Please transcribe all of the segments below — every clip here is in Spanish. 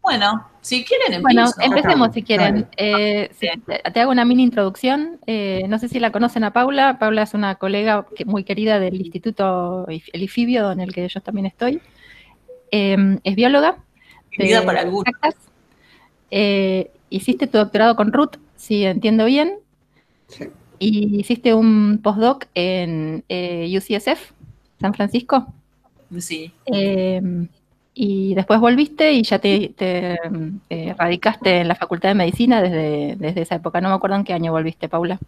Bueno, si quieren Bueno, empiezo. empecemos si quieren. Bien. Te hago una mini introducción. No sé si la conocen a Paula. Paula es una colega muy querida del Instituto El IFIBIO, en el que yo también estoy. Es bióloga Querida por de algunos. Exactas. Hiciste tu doctorado con Ruth, si entiendo bien. Sí. Y hiciste un postdoc en UCSF, San Francisco. Sí. Y después volviste y ya te radicaste en la Facultad de Medicina desde esa época. No me acuerdo en qué año volviste, Paula.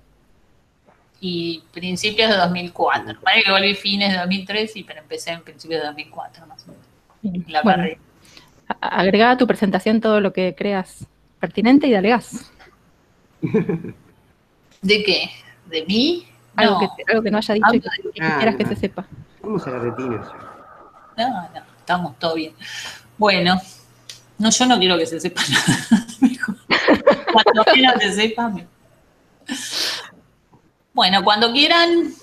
Y principios de 2004. Vale que volví fines de 2003, pero empecé en principios de 2004 más o menos. Bien. La Bueno, carrera. agregá a tu presentación todo lo que creas pertinente y dale gas. ¿De qué? ¿De mí? Algo No. que no haya dicho y que quisieras que no. se sepa. Vamos a la retina ya. No, estamos todo bien. Bueno, no, yo no quiero que se sepa nada. Mejor. Cuando menos se sepa, mejor. Bueno, cuando quieran,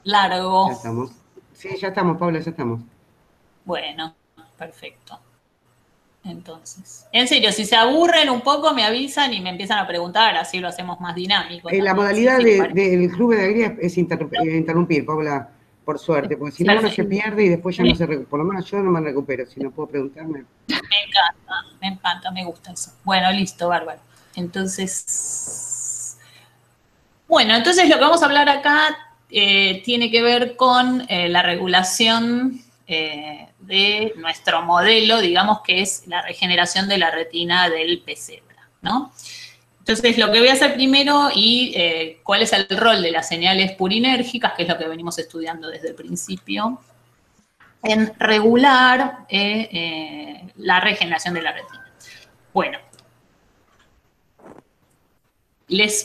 largo. Ya estamos. Sí, ya estamos, Paula, ya estamos. Bueno, perfecto. Entonces, en serio, si se aburren un poco, me avisan y me empiezan a preguntar, así lo hacemos más dinámico. La modalidad del Club de Alegría es interrumpir, Paula, por suerte, porque si no uno se pierde y después ya no se recupera. Por lo menos yo no me recupero, si no puedo preguntarme. Me encanta, me gusta eso. Bueno, listo, bárbaro. Entonces, entonces lo que vamos a hablar acá tiene que ver con la regulación de nuestro modelo, digamos que es la regeneración de la retina del pez cebra, ¿no? Entonces, lo que voy a hacer primero y cuál es el rol de las señales purinérgicas, que es lo que venimos estudiando desde el principio, en regular la regeneración de la retina. Bueno,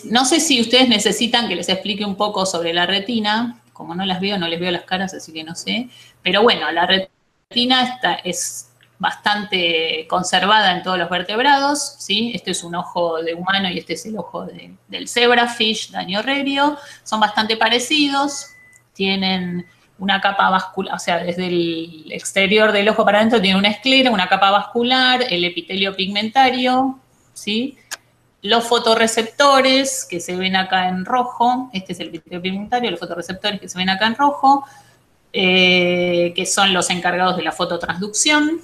no sé si ustedes necesitan que les explique un poco sobre la retina. Como no las veo, no les veo las caras, así que no sé. Pero bueno, la retina es bastante conservada en todos los vertebrados, ¿sí? Este es un ojo de humano y este es el ojo del zebrafish, Danio rerio. Son bastante parecidos, tienen una capa vascular, o sea, desde el exterior del ojo para adentro tiene una esclera, una capa vascular, el epitelio pigmentario, ¿sí? Los fotorreceptores que se ven acá en rojo, este es el epitelio pigmentario, los fotorreceptores que se ven acá en rojo, que son los encargados de la fototransducción.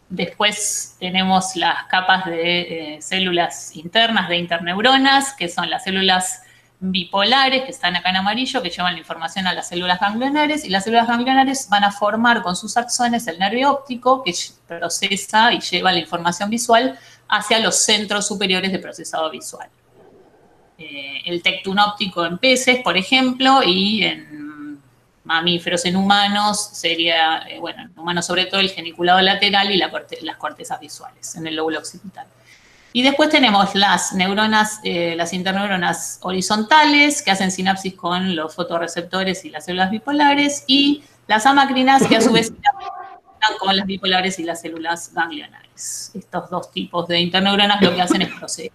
Después tenemos las capas de células internas de interneuronas, que son las células bipolares, que están acá en amarillo, que llevan la información a las células ganglionares, y las células ganglionares van a formar con sus axones el nervio óptico, que procesa y lleva la información visual hacia los centros superiores de procesado visual. El tectón óptico en peces, por ejemplo, y en mamíferos, en humanos, sería, en humanos sobre todo, el geniculado lateral y las cortezas visuales en el lóbulo occipital. Y después tenemos las neuronas, las interneuronas horizontales, que hacen sinapsis con los fotorreceptores y las células bipolares, y las amacrinas, que a su vez sinapsan con las bipolares y las células ganglionares. Estos dos tipos de interneuronas lo que hacen es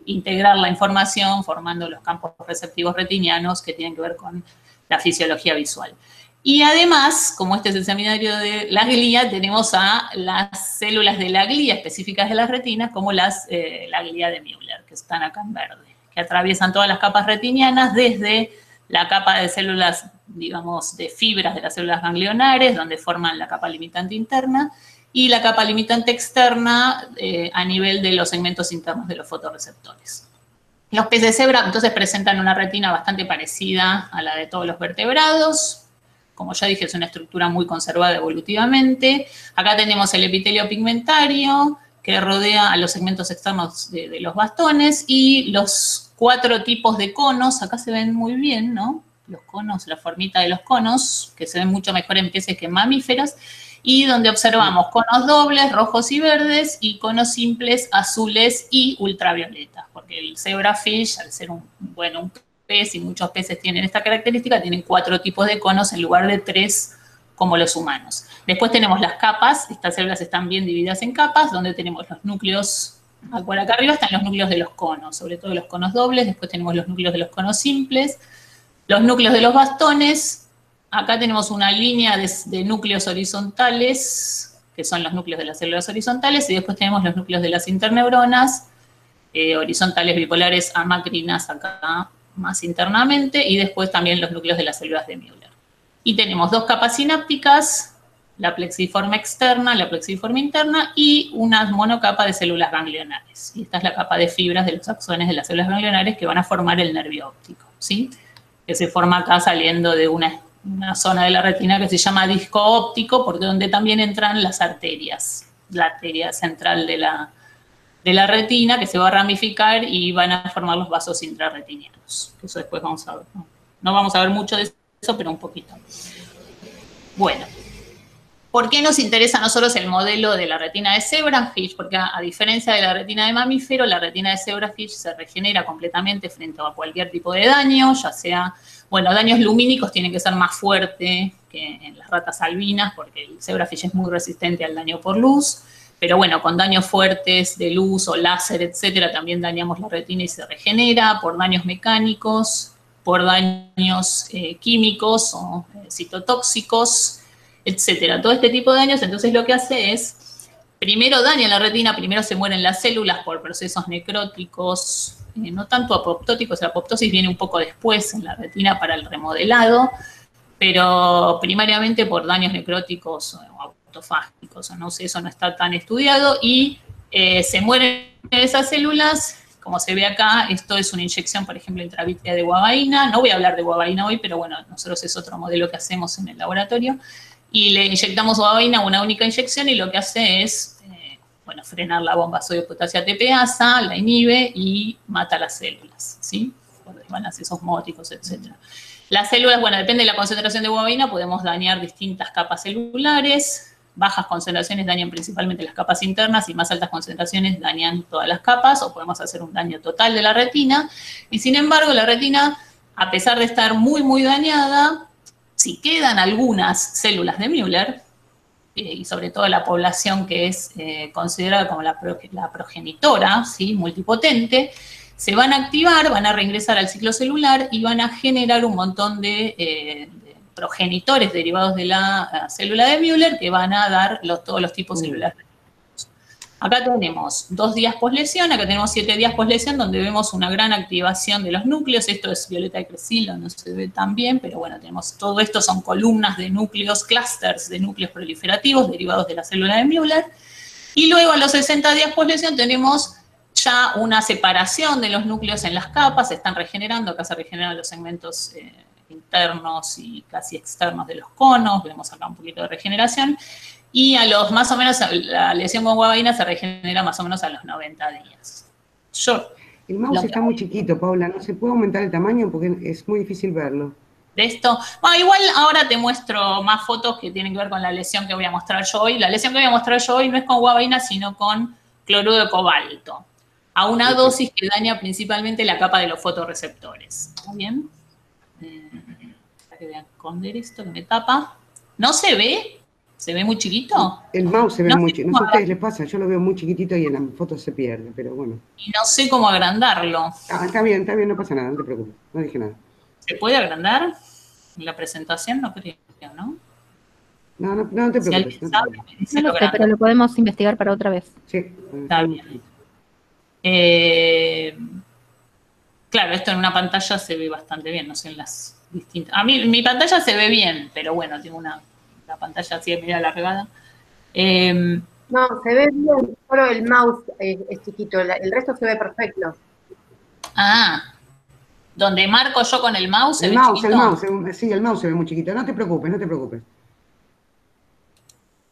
integrar la información formando los campos receptivos retinianos que tienen que ver con la fisiología visual. Y además, como este es el seminario de la glía, tenemos a las células de la glía específicas de las retinas, como la glía de Müller, que están acá en verde, que atraviesan todas las capas retinianas desde la capa de células, digamos, de fibras de las células ganglionares, donde forman la capa limitante interna, y la capa limitante externa a nivel de los segmentos internos de los fotorreceptores. Los peces cebra, entonces, presentan una retina bastante parecida a la de todos los vertebrados. Como ya dije, es una estructura muy conservada evolutivamente. Acá tenemos el epitelio pigmentario, que rodea a los segmentos externos de los bastones, y los 4 tipos de conos, acá se ven muy bien, ¿no? Los conos, la formita de los conos, que se ven mucho mejor en peces que en mamíferos, y donde observamos conos dobles, rojos y verdes, y conos simples, azules y ultravioletas, porque el zebrafish, al ser un pez, y muchos peces tienen esta característica, tienen 4 tipos de conos en lugar de 3 como los humanos. Después tenemos las capas, estas células están bien divididas en capas, donde tenemos los núcleos, por acá arriba están los núcleos de los conos, sobre todo los conos dobles, después tenemos los núcleos de los conos simples, los núcleos de los bastones. Acá tenemos una línea de núcleos horizontales, que son los núcleos de las células horizontales, y después tenemos los núcleos de las interneuronas, horizontales bipolares amacrinas acá más internamente, y después también los núcleos de las células de Müller. Y tenemos dos capas sinápticas, la plexiforme externa, la plexiforme interna, y una monocapa de células ganglionares. Y esta es la capa de fibras de los axones de las células ganglionares que van a formar el nervio óptico, ¿sí? Que se forma acá saliendo de una zona de la retina que se llama disco óptico, porque donde también entran las arterias, la arteria central de la retina, que se va a ramificar y van a formar los vasos intrarretinianos. Eso después vamos a ver. No vamos a ver mucho de eso, pero un poquito. Bueno, ¿por qué nos interesa a nosotros el modelo de la retina de zebrafish? Porque a diferencia de la retina de mamífero, la retina de zebrafish se regenera completamente frente a cualquier tipo de daño, ya sea, bueno, daños lumínicos tienen que ser más fuertes que en las ratas albinas, porque el zebrafish es muy resistente al daño por luz, pero bueno, con daños fuertes de luz o láser, etcétera, también dañamos la retina y se regenera por daños mecánicos, por daños químicos o citotóxicos, etcétera. Todo este tipo de daños, entonces lo que hace es, primero daña la retina, primero se mueren las células por procesos necróticos, no tanto apoptóticos, la apoptosis viene un poco después en la retina para el remodelado, pero primariamente por daños necróticos o autofágicos, no sé, eso no está tan estudiado, y se mueren esas células. Como se ve acá, esto es una inyección, por ejemplo, intravítrea de guabaína. No voy a hablar de guabaína hoy, pero bueno, nosotros es otro modelo que hacemos en el laboratorio. Y le inyectamos guabaína, una única inyección, y lo que hace es, bueno, frenar la bomba sodio-potasio ATPasa, la inhibe y mata las células, ¿sí? Por desbalances osmóticos, etc. Las células, bueno, depende de la concentración de guabaína, podemos dañar distintas capas celulares. Bajas concentraciones dañan principalmente las capas internas y más altas concentraciones dañan todas las capas, o podemos hacer un daño total de la retina. Y sin embargo, la retina, a pesar de estar muy, muy dañada, si quedan algunas células de Müller, y sobre todo la población que es considerada como la progenitora, ¿sí? Multipotente, se van a activar, van a reingresar al ciclo celular y van a generar un montón de progenitores derivados de la célula de Müller que van a dar todos los tipos celulares. Acá tenemos 2 días poslesión, acá tenemos 7 días poslesión, donde vemos una gran activación de los núcleos. Esto es violeta de Crecilo, no se ve tan bien, pero bueno, tenemos todo esto, son columnas de núcleos, clústeres de núcleos proliferativos derivados de la célula de Müller. Y luego a los 60 días poslesión tenemos ya una separación de los núcleos en las capas, se están regenerando, acá se regeneran los segmentos internos y casi externos de los conos, vemos acá un poquito de regeneración, y a los más o menos, la lesión con guabaína se regenera más o menos a los 90 días. El mouse está muy chiquito, Paula, ¿no se puede aumentar el tamaño? Porque es muy difícil verlo. De esto, bueno, igual ahora te muestro más fotos que tienen que ver con la lesión que voy a mostrar yo hoy. La lesión que voy a mostrar yo hoy no es con guabaína, sino con cloruro de cobalto, a una dosis que daña principalmente la capa de los fotorreceptores. ¿Está bien? Voy a esconder esto que me tapa. ¿No se ve? ¿Se ve muy chiquito? El mouse se ve muy chiquito. No sé a ustedes les pasa, yo lo veo muy chiquitito y en las fotos se pierde, pero bueno. Y no sé cómo agrandarlo. Está bien, no pasa nada, no te preocupes, no dije nada. ¿Se puede agrandar? En la presentación no creo, ¿no? No te preocupes. Si sabe, no lo sé, pero lo podemos investigar para otra vez. Sí. Está bien. Claro, esto en una pantalla se ve bastante bien, no sé, en las distintas... A mí, mi pantalla se ve bien, pero bueno, tengo la pantalla así de media alargada. No, se ve bien, solo el mouse es chiquito, el resto se ve perfecto. Ah, donde marco yo con el mouse, el mouse, sí, el mouse se ve muy chiquito, no te preocupes.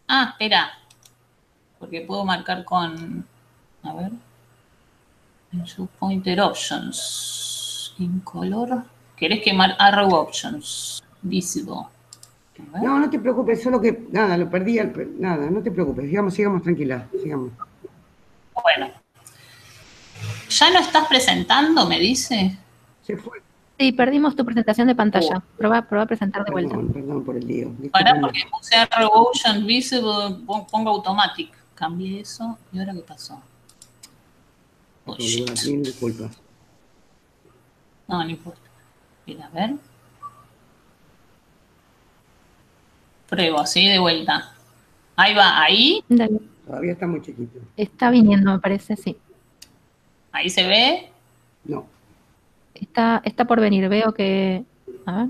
Ah, espera, porque puedo marcar con, a ver, Show Pointer Options, in color, ¿querés que arrow options, visible? No te preocupes, solo que, nada, lo perdí, nada, no te preocupes, sigamos tranquila, sigamos. Bueno, ¿ya no estás presentando, me dice? Se fue. Sí, perdimos tu presentación de pantalla. Prueba a presentar de vuelta. Perdón por el lío. Pará, porque puse Arrow Option Visible, pongo Automatic. Cambié eso, ¿y ahora qué pasó? Mil disculpas. No importa. Mira, a ver. Pruebo, ¿sí? De vuelta. Ahí va, ahí. Dale. Todavía está muy chiquito. Está viniendo, me parece, sí. Ahí se ve. No. Está por venir, veo que... A ver.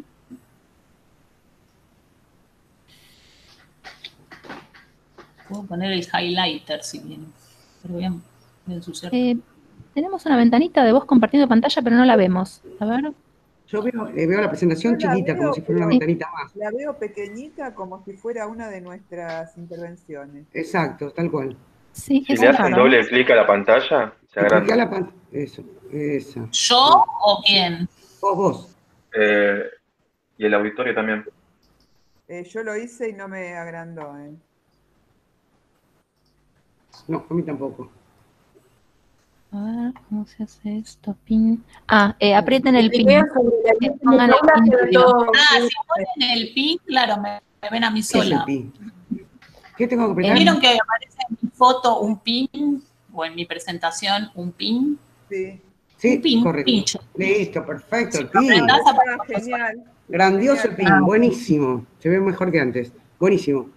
Puedo poner el highlighter si quieren. Pero voy a ensuciar. Tenemos una ventanita de voz compartiendo pantalla, pero no la vemos. A ver. Yo veo la presentación chiquita, como si fuera una ventanita más. La veo pequeñita, como si fuera una de nuestras intervenciones. Exacto, tal cual. Sí, Si le hacen doble clic a la pantalla, se agranda. Eso, esa. ¿Yo o quién? Vos. Y el auditorio también. Yo lo hice y no me agrandó. No, a mí tampoco. A ver, ¿cómo se hace esto? Pin. Aprieten el pin. Pongan el pin. Si ponen el pin, claro, me ven a mí sola. ¿Qué tengo que apretar? ¿Vieron que aparece en mi foto un pin? O en mi presentación un pin. Sí. Sí, un pin, correcto. pincho. Listo, perfecto, el Si pin. Genial. Grandioso el pin, buenísimo. Se ve mejor que antes. Buenísimo.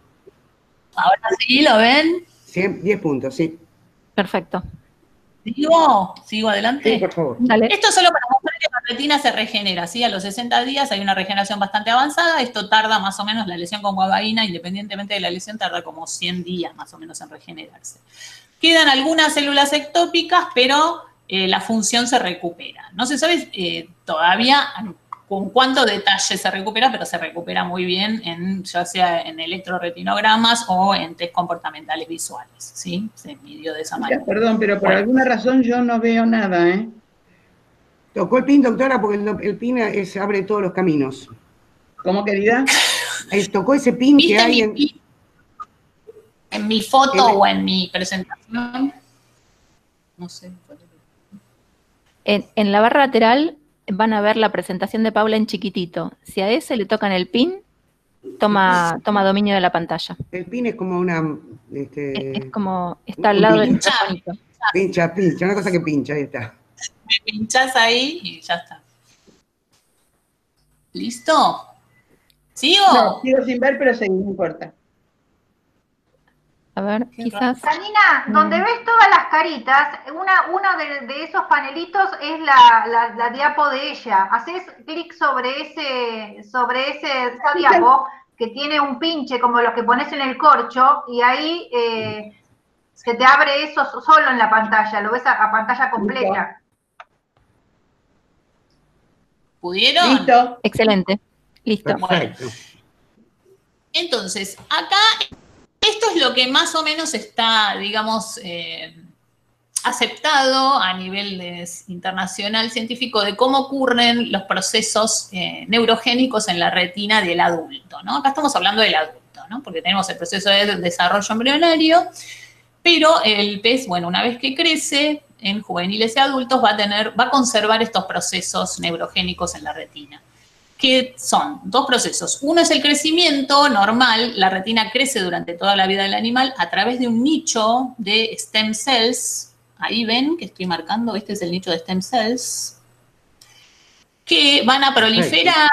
Ahora sí, ¿lo ven? 10 puntos, sí. Perfecto. ¿Sigo adelante? Sí, por favor. Dale. Esto es solo para mostrar que la retina se regenera, ¿sí? A los 60 días hay una regeneración bastante avanzada. Esto tarda más o menos, la lesión con guabaína, independientemente de la lesión, tarda como 100 días más o menos en regenerarse. Quedan algunas células ectópicas, pero la función se recupera. No se sabe todavía con cuánto detalle se recupera, pero se recupera muy bien, ya sea en electroretinogramas o en test comportamentales visuales, ¿sí? Se midió de esa manera. Perdón, pero por alguna razón yo no veo nada, ¿eh? Tocó el pin, doctora, porque el pin abre todos los caminos. ¿Cómo, querida? Tocó ese pin que hay en mi foto o en mi presentación. No sé. En la barra lateral van a ver la presentación de Paula en chiquitito. Si a ese le tocan el pin, toma dominio de la pantalla. El pin es como una... es como, está al lado del microfonito. Pincha, una cosa que pincha, ahí está. Me pinchás ahí y ya está. ¿Listo? ¿Sigo? No, sigo sin ver, pero seguí, no importa. A ver, quizás... Janina, donde ves todas las caritas, uno de esos panelitos es la diapo de ella. Haces clic sobre esa diapo que tiene un pinche como los que pones en el corcho y ahí se te abre eso solo en la pantalla, lo ves a pantalla completa. ¿Pudieron? Listo. Excelente. Listo. Bueno. Entonces, acá esto es lo que más o menos está, digamos, aceptado a nivel internacional científico de cómo ocurren los procesos neurogénicos en la retina del adulto, ¿no? Acá estamos hablando del adulto, ¿no? Porque tenemos el proceso de desarrollo embrionario, pero el pez, bueno, una vez que crece, en juveniles y adultos va a conservar estos procesos neurogénicos en la retina, que son dos procesos. Uno es el crecimiento normal, la retina crece durante toda la vida del animal a través de un nicho de stem cells. Ahí ven que estoy marcando, este es el nicho de stem cells, que van a proliferar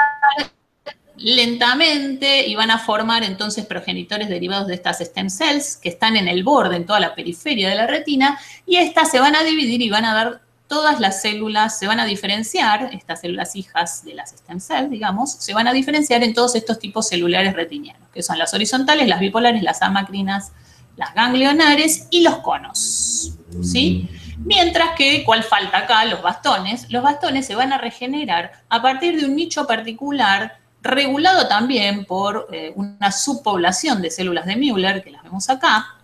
lentamente y van a formar entonces progenitores derivados de estas stem cells que están en el borde, en toda la periferia de la retina, y estas se van a dividir y van a dar todas las células, se van a diferenciar, estas células hijas de las stem cells, digamos, se van a diferenciar en todos estos tipos celulares retinianos, que son las horizontales, las bipolares, las amacrinas, las ganglionares y los conos, ¿sí? Mientras que, ¿cuál falta acá? Los bastones. Los bastones se van a regenerar a partir de un nicho particular regulado también por una subpoblación de células de Müller, que las vemos acá,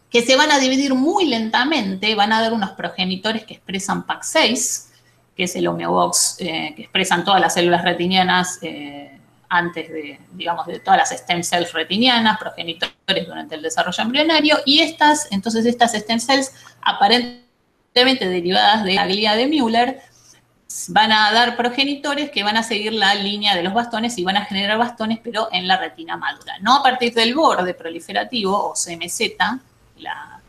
que se van a dividir muy lentamente, van a dar unos progenitores que expresan PAC6, que es el homeobox que expresan todas las células retinianas antes de, digamos, de todas las stem cells retinianas, progenitores durante el desarrollo embrionario, y estas stem cells, aparentemente derivadas de la glía de Müller, van a dar progenitores que van a seguir la línea de los bastones y van a generar bastones, pero en la retina madura. No a partir del borde proliferativo, o CMZ, la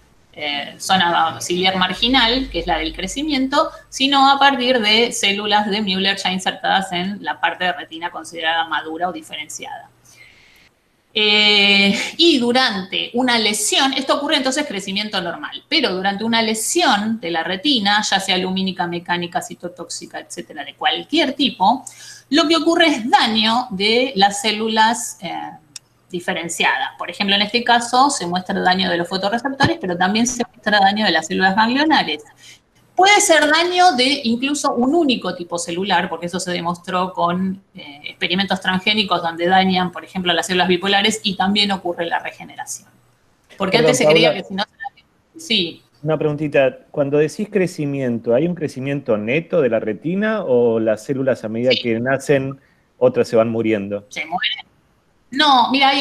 zona ciliar marginal, que es la del crecimiento, sino a partir de células de Müller ya insertadas en la parte de retina considerada madura o diferenciada. Y durante una lesión, esto ocurre entonces crecimiento normal, pero durante una lesión de la retina, ya sea lumínica, mecánica, citotóxica, etcétera, de cualquier tipo, lo que ocurre es daño de las células diferenciadas. Por ejemplo, en este caso se muestra daño de los fotorreceptores, pero también se muestra daño de las células ganglionares. Puede ser daño de incluso un único tipo celular, porque eso se demostró con experimentos transgénicos donde dañan, por ejemplo, las células bipolares y también ocurre la regeneración. Porque Perdón, antes se creía que si no... Sí. Una preguntita, cuando decís crecimiento, ¿hay un crecimiento neto de la retina o las células a medida que nacen, otras se van muriendo? Se mueren. No, mira,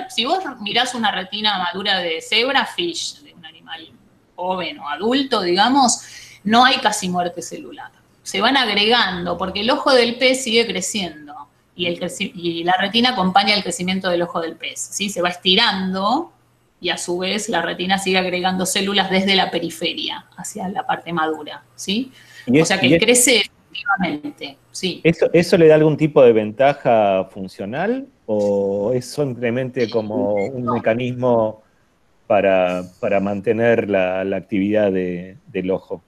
si vos mirás una retina madura de zebrafish, de un animal joven o adulto, digamos, no hay casi muerte celular. Se van agregando, porque el ojo del pez sigue creciendo y la retina acompaña el crecimiento del ojo del pez, ¿sí? Se va estirando y a su vez la retina sigue agregando células desde la periferia hacia la parte madura, ¿sí? O sea que crece efectivamente, sí. ¿Eso le da algún tipo de ventaja funcional o es simplemente como un mecanismo para mantener la actividad del ojo?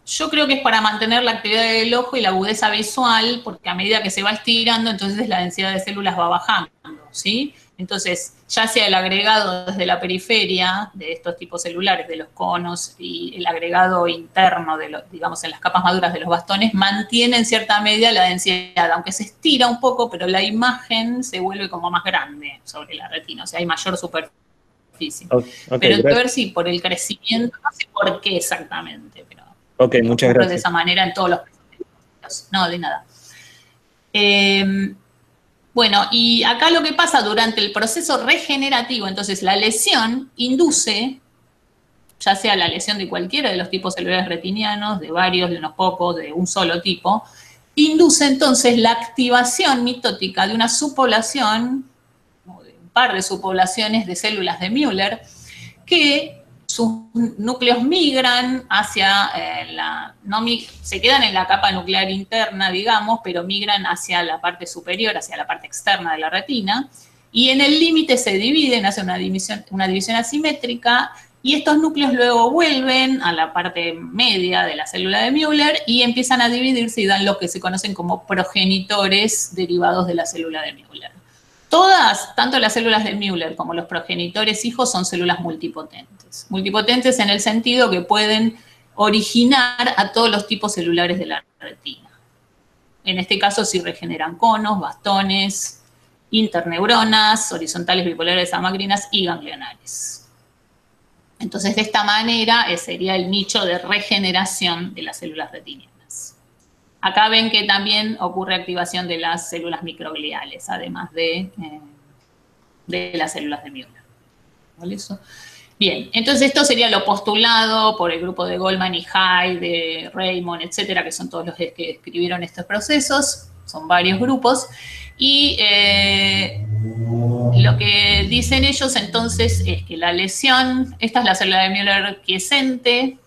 Yo creo que es para mantener la actividad del ojo y la agudeza visual, porque a medida que se va estirando, entonces la densidad de células va bajando, ¿sí? Entonces, ya sea el agregado desde la periferia de estos tipos celulares, de los conos, y el agregado interno, digamos, en las capas maduras de los bastones, mantiene en cierta medida la densidad, aunque se estira un poco, pero la imagen se vuelve como más grande sobre la retina, o sea, hay mayor superficie. Okay, pero a ver si por el crecimiento, no sé por qué exactamente, pero... Ok, muchas gracias. De esa manera en todos los procedimientos. No, de nada. Bueno, y acá lo que pasa durante el proceso regenerativo, entonces la lesión induce, ya sea la lesión de cualquiera de los tipos celulares retinianos, de varios, de unos pocos, de un solo tipo, induce entonces la activación mitótica de una subpoblación, o de un par de subpoblaciones de células de Müller, que sus núcleos migran hacia se quedan en la capa nuclear interna, digamos, pero migran hacia la parte superior, hacia la parte externa de la retina, y en el límite se dividen, hacen una división asimétrica, y estos núcleos luego vuelven a la parte media de la célula de Müller y empiezan a dividirse y dan lo que se conocen como progenitores derivados de la célula de Müller. Todas, tanto las células de Müller como los progenitores hijos, son células multipotentes. Multipotentes en el sentido que pueden originar a todos los tipos celulares de la retina. En este caso sí regeneran conos, bastones, interneuronas, horizontales bipolares amacrinas y ganglionares. Entonces, de esta manera sería el nicho de regeneración de las células retinianas. Acá ven que también ocurre activación de las células microgliales, además de las células de Müller. ¿Vale eso? Bien, entonces esto sería lo postulado por el grupo de Goldman y Hyde, de Raymond, etcétera, que son todos los que escribieron estos procesos, son varios grupos, y lo que dicen ellos entonces es que la lesión, esta es la célula de Müller quiescente,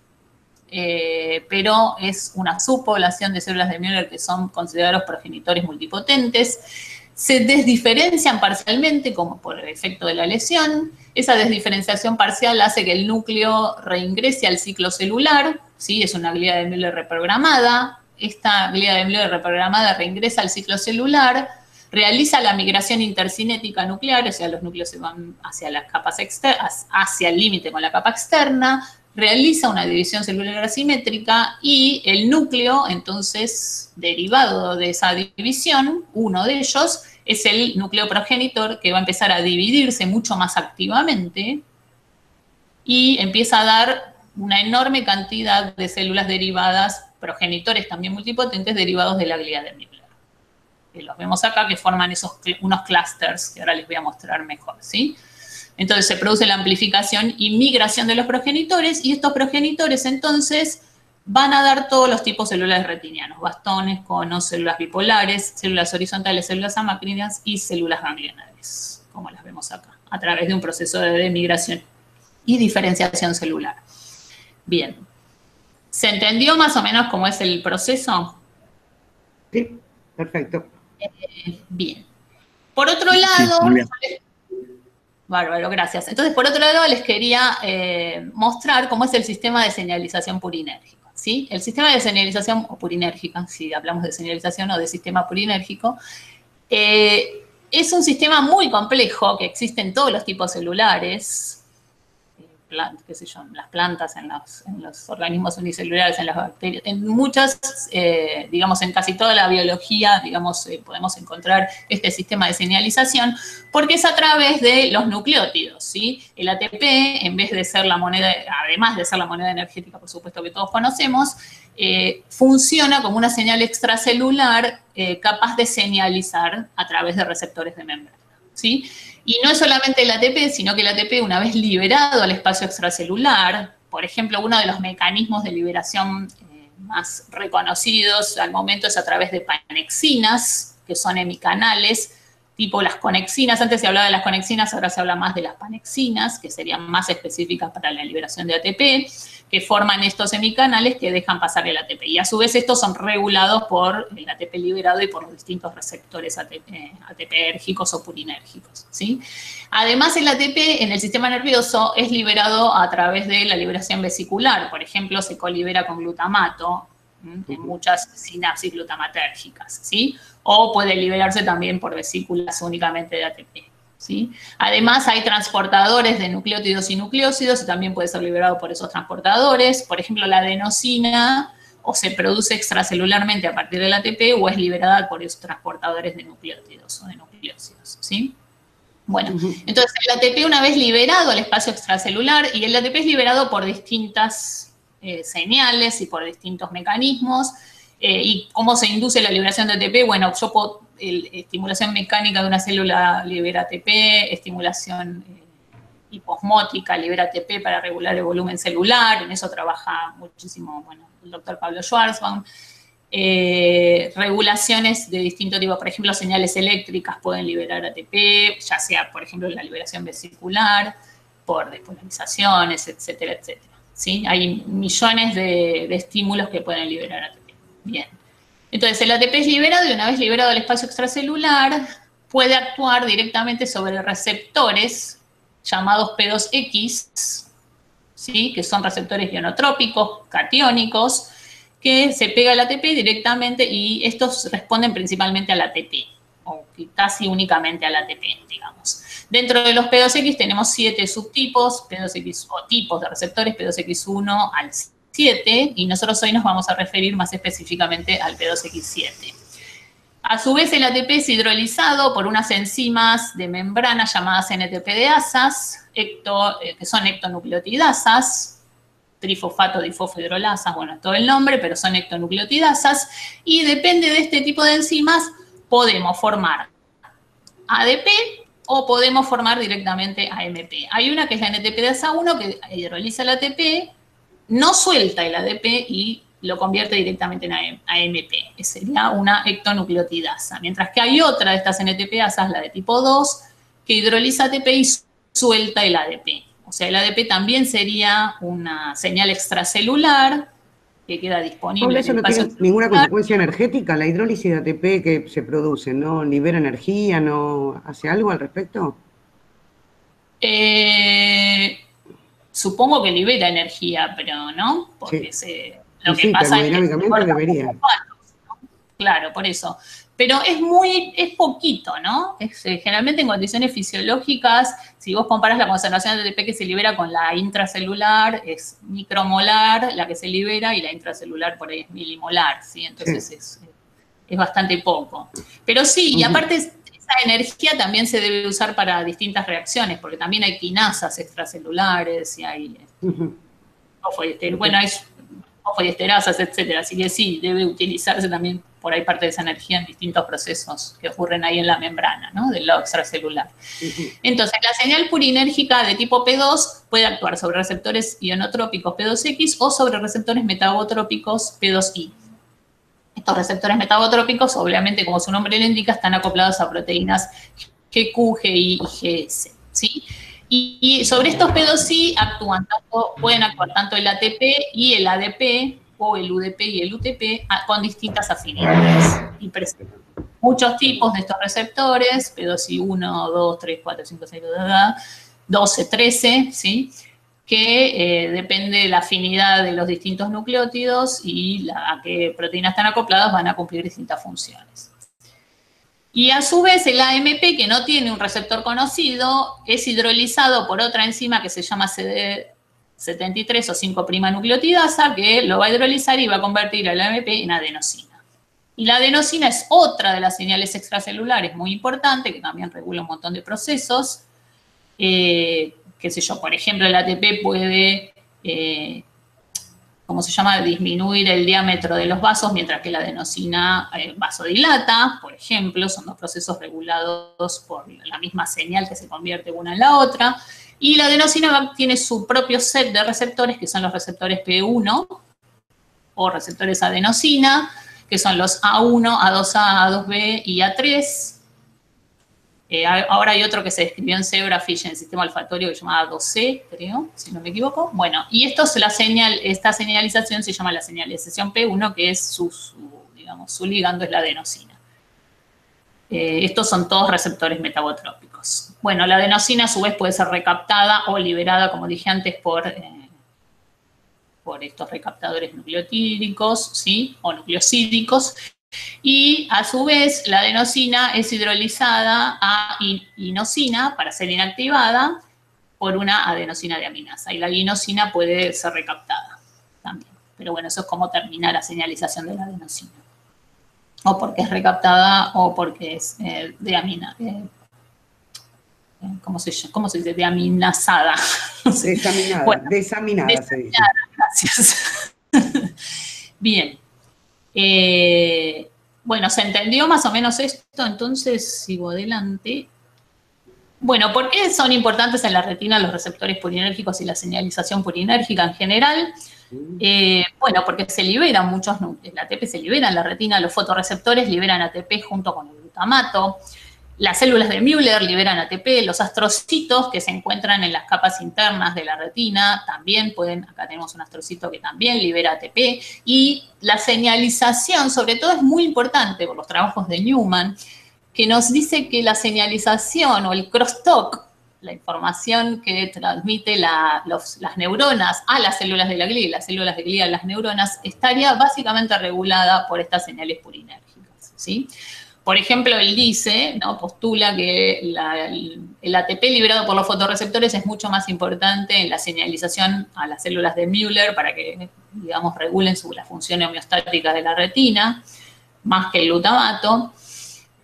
pero es una subpoblación de células de Müller que son considerados progenitores multipotentes, se desdiferencian parcialmente como por el efecto de la lesión. Esa desdiferenciación parcial hace que el núcleo reingrese al ciclo celular, ¿sí? Es una glía de Müller reprogramada. Esta glía de Müller reprogramada reingresa al ciclo celular, realiza la migración intercinética nuclear, o sea, los núcleos se van hacia las capas externas, hacia el límite con la capa externa, realiza una división celular asimétrica y el núcleo, entonces, derivado de esa división, uno de ellos es el núcleo progenitor que va a empezar a dividirse mucho más activamente y empieza a dar una enorme cantidad de células derivadas, progenitores también multipotentes, derivados de la glía de Müller. Los vemos acá que forman unos clústeres que ahora les voy a mostrar mejor, ¿sí? Entonces se produce la amplificación y migración de los progenitores y estos progenitores entonces van a dar todos los tipos celulares retinianos, bastones, conos, células bipolares, células horizontales, células amacrinas y células ganglionares, como las vemos acá, a través de un proceso de migración y diferenciación celular. Bien, ¿se entendió más o menos cómo es el proceso? Sí, perfecto. Bien. Por otro lado, Sí, bárbaro, gracias. Entonces, por otro lado, les quería mostrar cómo es el sistema de señalización purinérgico, ¿sí? El sistema de señalización purinérgica, si hablamos de señalización o de sistema purinérgico, es un sistema muy complejo que existe en todos los tipos celulares, qué sé yo, en las plantas, en los organismos unicelulares, en las bacterias, en muchas, digamos, en casi toda la biología, digamos, podemos encontrar este sistema de señalización, porque es a través de los nucleótidos, ¿sí? El ATP, en vez de ser la moneda, además de ser la moneda energética, por supuesto, que todos conocemos, funciona como una señal extracelular capaz de señalizar a través de receptores de membrana, ¿sí? Y no es solamente el ATP, sino que el ATP, una vez liberado al espacio extracelular, por ejemplo, uno de los mecanismos de liberación más reconocidos al momento es a través de panexinas, que son hemicanales, tipo las conexinas. Antes se hablaba de las conexinas, ahora se habla más de las panexinas, que serían más específicas para la liberación de ATP, que forman estos hemicanales que dejan pasar el ATP. Y a su vez estos son regulados por el ATP liberado y por los distintos receptores ATPérgicos o purinérgicos, ¿sí? Además, el ATP en el sistema nervioso es liberado a través de la liberación vesicular. Por ejemplo, se colibera con glutamato en muchas sinapsis glutamatérgicas, ¿sí? O puede liberarse también por vesículas únicamente de ATP, ¿sí? Además, hay transportadores de nucleótidos y nucleósidos y también puede ser liberado por esos transportadores. Por ejemplo, la adenosina o se produce extracelularmente a partir del ATP o es liberada por esos transportadores de nucleótidos o de nucleósidos, ¿sí? Bueno, entonces el ATP una vez liberado al espacio extracelular, y el ATP es liberado por distintas señales y por distintos mecanismos. ¿Y cómo se induce la liberación de ATP? Bueno, yo puedo, estimulación mecánica de una célula libera ATP, estimulación hiposmótica libera ATP para regular el volumen celular, en eso trabaja muchísimo, bueno, el doctor Pablo Schwarzbaum. Regulaciones de distinto tipo, por ejemplo, señales eléctricas pueden liberar ATP, ya sea, por ejemplo, la liberación vesicular, por despolarizaciones, etcétera, etcétera, ¿sí? Hay millones de estímulos que pueden liberar ATP. Bien. Entonces, el ATP es liberado y una vez liberado al espacio extracelular, puede actuar directamente sobre receptores llamados P2X, ¿sí? Que son receptores ionotrópicos, catiónicos, que se pega al ATP directamente y estos responden principalmente al ATP, o casi únicamente al ATP, digamos. Dentro de los P2X tenemos 7 subtipos, P2X o tipos de receptores, P2X1 al 7, y nosotros hoy nos vamos a referir más específicamente al P2X7. A su vez, el ATP es hidrolizado por unas enzimas de membrana llamadas NTPDasas, que son ectonucleotidasas, trifosfato difosfodhidralasas, bueno, es todo el nombre, pero son ectonucleotidasas, y depende de este tipo de enzimas, podemos formar ADP o podemos formar directamente AMP. Hay una que es la NTPDasa 1 que hidroliza el ATP, no suelta el ADP y lo convierte directamente en AMP. Sería una ectonucleotidasa. Mientras que hay otra de estas NTPasas, la de tipo 2, que hidroliza ATP y suelta el ADP. O sea, el ADP también sería una señal extracelular que queda disponible. Paula, eso no tiene ninguna consecuencia energética, la hidrólisis de ATP que se produce, ¿no libera energía, no hace algo al respecto? Supongo que libera energía, pero no, porque sí. Lo que pasa es que debería. ¿no? Claro, por eso. Pero es poquito, ¿no? Generalmente en condiciones fisiológicas, si vos comparás la concentración de ATP que se libera con la intracelular, es micromolar la que se libera y la intracelular por ahí es milimolar, ¿sí? Entonces es bastante poco. Pero sí, y aparte esa energía también se debe usar para distintas reacciones, porque también hay quinasas extracelulares y hay fosfodiesterasas, etcétera. Así que sí, debe utilizarse también por ahí parte de esa energía en distintos procesos que ocurren ahí en la membrana, ¿no? Del lado extracelular. Entonces, la señal purinérgica de tipo P2 puede actuar sobre receptores ionotrópicos P2X o sobre receptores metabotrópicos P2Y. Estos receptores metabotrópicos, obviamente, como su nombre lo indica, están acoplados a proteínas GQ, GI y GS, ¿sí? Y sobre estos P2Y pueden actuar tanto el ATP y el ADP, o el UDP y el UTP, con distintas afinidades. muchos tipos de estos receptores, P2Y1, 2, 3, 4, 5, 6, 12, 13, ¿sí? Que depende de la afinidad de los distintos nucleótidos y a qué proteínas están acopladas van a cumplir distintas funciones. Y a su vez el AMP, que no tiene un receptor conocido, es hidrolizado por otra enzima que se llama CD73 o 5' nucleotidasa, que lo va a hidrolizar y va a convertir al AMP en adenosina. Y la adenosina es otra de las señales extracelulares muy importante, que también regula un montón de procesos. Qué sé yo, por ejemplo, el ATP puede, ¿cómo se llama?, disminuir el diámetro de los vasos, mientras que la adenosina vasodilata, por ejemplo, son dos procesos regulados por la misma señal que se convierte una en la otra. Y la adenosina tiene su propio set de receptores, que son los receptores P1, o receptores adenosina, que son los A1, A2A, A2B y A3. Ahora hay otro que se describió en zebrafish en el sistema olfatorio que se llama A2C, creo, si no me equivoco. Bueno, y esto es esta señalización se llama la señalización P1, que es su ligando es la adenosina. Estos son todos receptores metabotrópicos. Bueno, la adenosina a su vez puede ser recaptada o liberada, como dije antes, por estos recaptadores nucleotídicos, ¿sí? O nucleosídicos. Y a su vez la adenosina es hidrolizada a inosina para ser inactivada por una adenosina deaminasa. Y la inosina puede ser recaptada también. Pero bueno, eso es como termina la señalización de la adenosina. O porque es recaptada o porque es ¿cómo se dice? Deaminasada. No sé. Desaminada, bueno, desaminada se dice. Gracias. Bien. Bueno, ¿se entendió más o menos esto? Entonces, sigo adelante. Bueno, ¿por qué son importantes en la retina los receptores purinérgicos y la señalización purinérgica en general? Bueno, porque se liberan el ATP se libera en la retina, los fotorreceptores liberan ATP junto con el glutamato. Las células de Müller liberan ATP, los astrocitos que se encuentran en las capas internas de la retina también acá tenemos un astrocito que también libera ATP, y la señalización, sobre todo, es muy importante por los trabajos de Newman, que nos dice que la señalización o el crosstalk, la información que transmite las neuronas a las células de la glía y las células de glía a las neuronas, estaría básicamente regulada por estas señales purinérgicas, ¿sí? Por ejemplo, él dice, ¿no?, postula que el ATP liberado por los fotorreceptores es mucho más importante en la señalización a las células de Müller para que, digamos, regulen la función homeostática de la retina, más que el glutamato.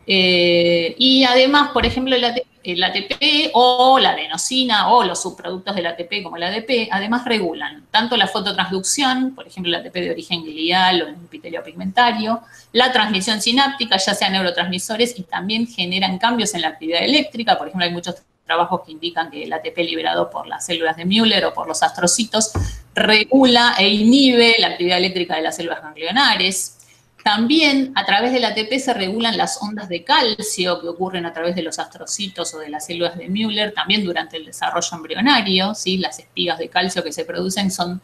Y además, por ejemplo, el ATP o la adenosina o los subproductos del ATP como el ADP, además regulan tanto la fototransducción, por ejemplo, el ATP de origen glial o en el epitelio pigmentario, la transmisión sináptica, ya sean neurotransmisores, y también generan cambios en la actividad eléctrica. Por ejemplo, hay muchos trabajos que indican que el ATP liberado por las células de Müller o por los astrocitos regula e inhibe la actividad eléctrica de las células ganglionares. También a través del ATP se regulan las ondas de calcio que ocurren a través de los astrocitos o de las células de Müller, también durante el desarrollo embrionario, ¿sí? Las espigas de calcio que se producen son,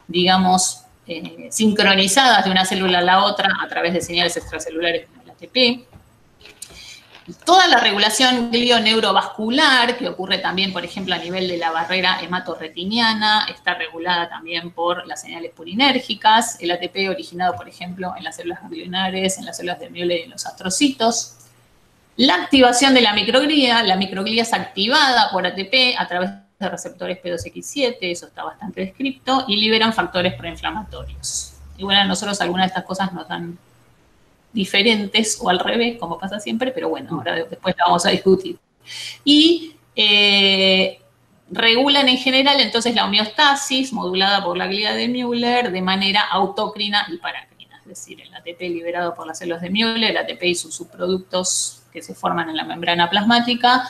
digamos, sincronizadas de una célula a la otra a través de señales extracelulares como el ATP. Toda la regulación glioneurovascular, que ocurre también, por ejemplo, a nivel de la barrera hematorretiniana, está regulada también por las señales purinérgicas. El ATP originado, por ejemplo, en las células ganglionares, en las células de Müller y en los astrocitos. La activación de la microglía es activada por ATP a través de receptores P2X7, eso está bastante descrito, y liberan factores proinflamatorios. Igual a nosotros algunas de estas cosas nos dan diferentes o al revés, como pasa siempre, pero bueno, ahora después la vamos a discutir. Y regulan en general entonces la homeostasis modulada por la glía de Müller de manera autócrina y parácrina, es decir, el ATP liberado por las células de Müller, el ATP y sus subproductos que se forman en la membrana plasmática,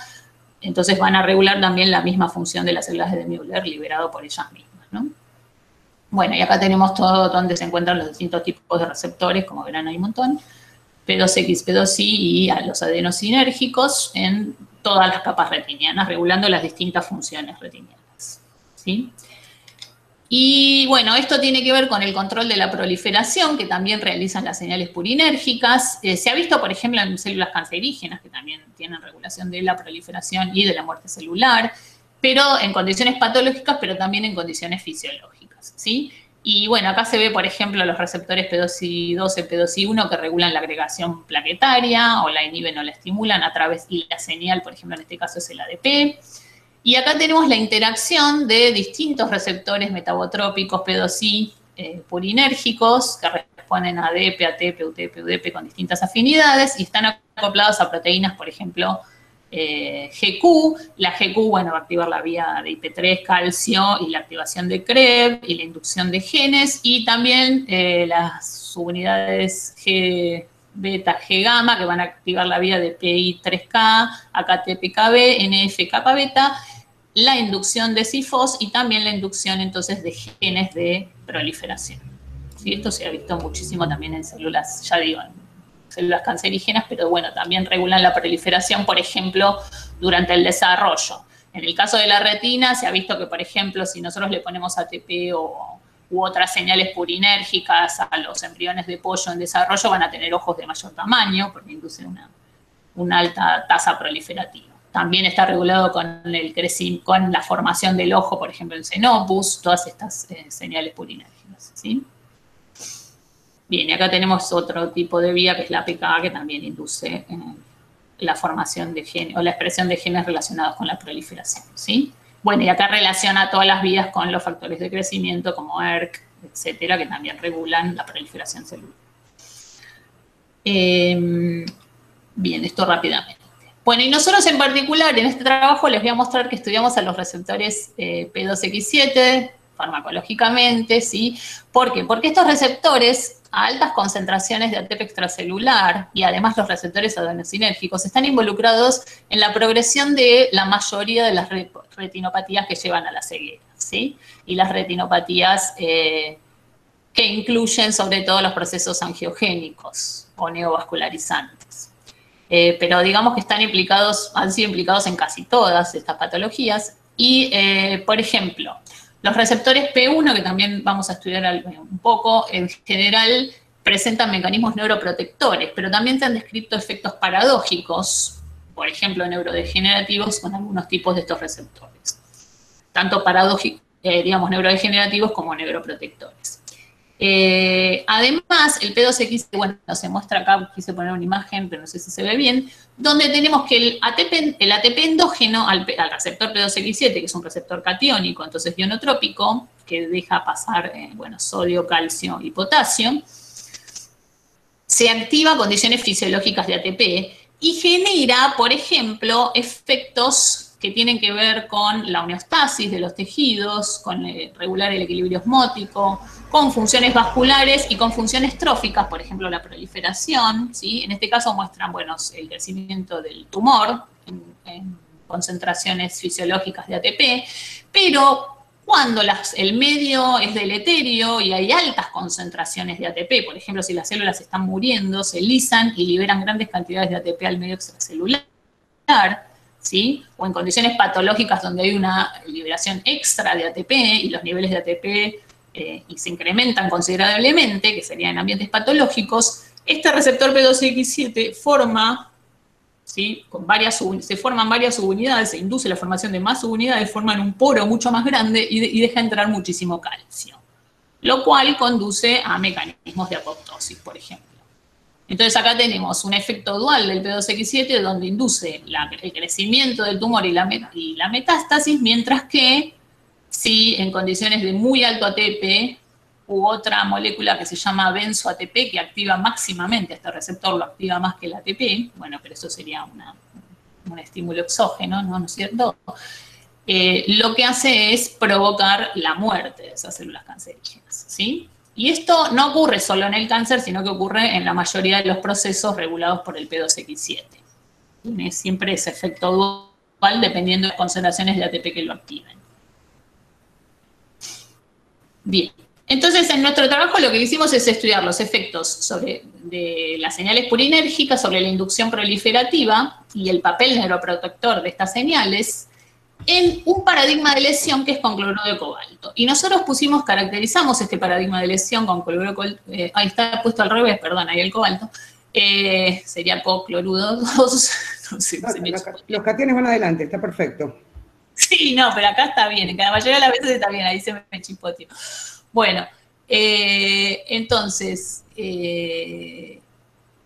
entonces van a regular también la misma función de las células de Müller liberado por ellas mismas, ¿no? Bueno, y acá tenemos todo donde se encuentran los distintos tipos de receptores, como verán hay un montón, P2X, P2Y y a los adenosinérgicos en todas las capas retinianas, regulando las distintas funciones retinianas, ¿sí? Y bueno, esto tiene que ver con el control de la proliferación, que también realizan las señales purinérgicas. Se ha visto, por ejemplo, en células cancerígenas, que también tienen regulación de la proliferación y de la muerte celular, pero en condiciones patológicas, pero también en condiciones fisiológicas, ¿sí? Y bueno, acá se ve, por ejemplo, los receptores P2Y12, P2Y1 que regulan la agregación plaquetaria, o la inhiben o la estimulan a través, y la señal, por ejemplo, en este caso es el ADP. Y acá tenemos la interacción de distintos receptores metabotrópicos P2Y purinérgicos que responden a ADP, ATP, UTP, UDP con distintas afinidades y están acoplados a proteínas, por ejemplo, GQ. La GQ, bueno, va a activar la vía de IP3, calcio y la activación de CREB y la inducción de genes y también las subunidades G beta, G gamma, que van a activar la vía de PI3K, AKT-PKB, NF-kappa beta, la inducción de CIFOS y también la inducción entonces de genes de proliferación. ¿Sí? Esto se ha visto muchísimo también en células, ya digo, en células cancerígenas, pero bueno, también regulan la proliferación, por ejemplo, durante el desarrollo. En el caso de la retina se ha visto que, por ejemplo, si nosotros le ponemos ATP u otras señales purinérgicas a los embriones de pollo en desarrollo, van a tener ojos de mayor tamaño porque induce una alta tasa proliferativa. También está regulado con la formación del ojo, por ejemplo, en Xenopus, todas estas señales purinérgicas, ¿sí? Bien, y acá tenemos otro tipo de vía, que es la PKA, que también induce la formación de genes, o la expresión de genes relacionados con la proliferación, ¿sí? Bueno, y acá relaciona todas las vías con los factores de crecimiento, como ERK, etcétera, que también regulan la proliferación celular. Bien, esto rápidamente. Bueno, y nosotros en particular, en este trabajo, les voy a mostrar que estudiamos a los receptores P2X7 farmacológicamente, ¿sí? ¿Por qué? Porque estos receptores a altas concentraciones de ATP extracelular y además los receptores adenosinérgicos están involucrados en la progresión de la mayoría de las retinopatías que llevan a la ceguera, ¿sí? Y las retinopatías que incluyen sobre todo los procesos angiogénicos o neovascularizantes. Pero digamos que han sido implicados en casi todas estas patologías y, por ejemplo, los receptores P1, que también vamos a estudiar un poco, en general presentan mecanismos neuroprotectores, pero también se han descrito efectos paradójicos, por ejemplo, neurodegenerativos con algunos tipos de estos receptores. Tanto neurodegenerativos como neuroprotectores. Además, el P2X, bueno, se muestra acá, quise poner una imagen, pero no sé si se ve bien, donde tenemos que el ATP endógeno al receptor P2X7, que es un receptor catiónico, entonces ionotrópico, que deja pasar, sodio, calcio y potasio, se activa a condiciones fisiológicas de ATP y genera, por ejemplo, efectos que tienen que ver con la homeostasis de los tejidos, con regular el equilibrio osmótico, con funciones vasculares y con funciones tróficas, por ejemplo, la proliferación, ¿sí? En este caso muestran, el crecimiento del tumor en concentraciones fisiológicas de ATP, pero cuando el medio es deleterio y hay altas concentraciones de ATP, por ejemplo, si las células están muriendo, se lisan y liberan grandes cantidades de ATP al medio extracelular, ¿sí? O en condiciones patológicas donde hay una liberación extra de ATP y los niveles de ATP y se incrementan considerablemente, que serían en ambientes patológicos, este receptor P2X7 forma, ¿sí? Se forman varias subunidades, se induce la formación de más subunidades, forman un poro mucho más grande y deja entrar muchísimo calcio, lo cual conduce a mecanismos de apoptosis, por ejemplo. Entonces acá tenemos un efecto dual del P2X7 donde induce el crecimiento del tumor y la metástasis, mientras que si en condiciones de muy alto ATP u otra molécula que se llama benzo-ATP que activa máximamente este receptor, lo activa más que el ATP, pero eso sería un estímulo exógeno, ¿no es cierto? Lo que hace es provocar la muerte de esas células cancerígenas, ¿sí? Y esto no ocurre solo en el cáncer, sino que ocurre en la mayoría de los procesos regulados por el P2X7. Tiene siempre ese efecto dual dependiendo de las concentraciones de ATP que lo activen. Bien, entonces en nuestro trabajo lo que hicimos es estudiar los efectos de las señales purinérgicas sobre la inducción proliferativa y el papel neuroprotector de estas señales en un paradigma de lesión que es con cloruro de cobalto. Y nosotros caracterizamos este paradigma de lesión con cloruro de cobalto, ahí está puesto al revés, perdón, ahí el cobalto, sería cocloruro 2, no sé, los cationes van adelante, está perfecto. Sí, no, pero acá está bien, en la mayoría de las veces está bien, ahí se me chipoteó. Bueno, entonces,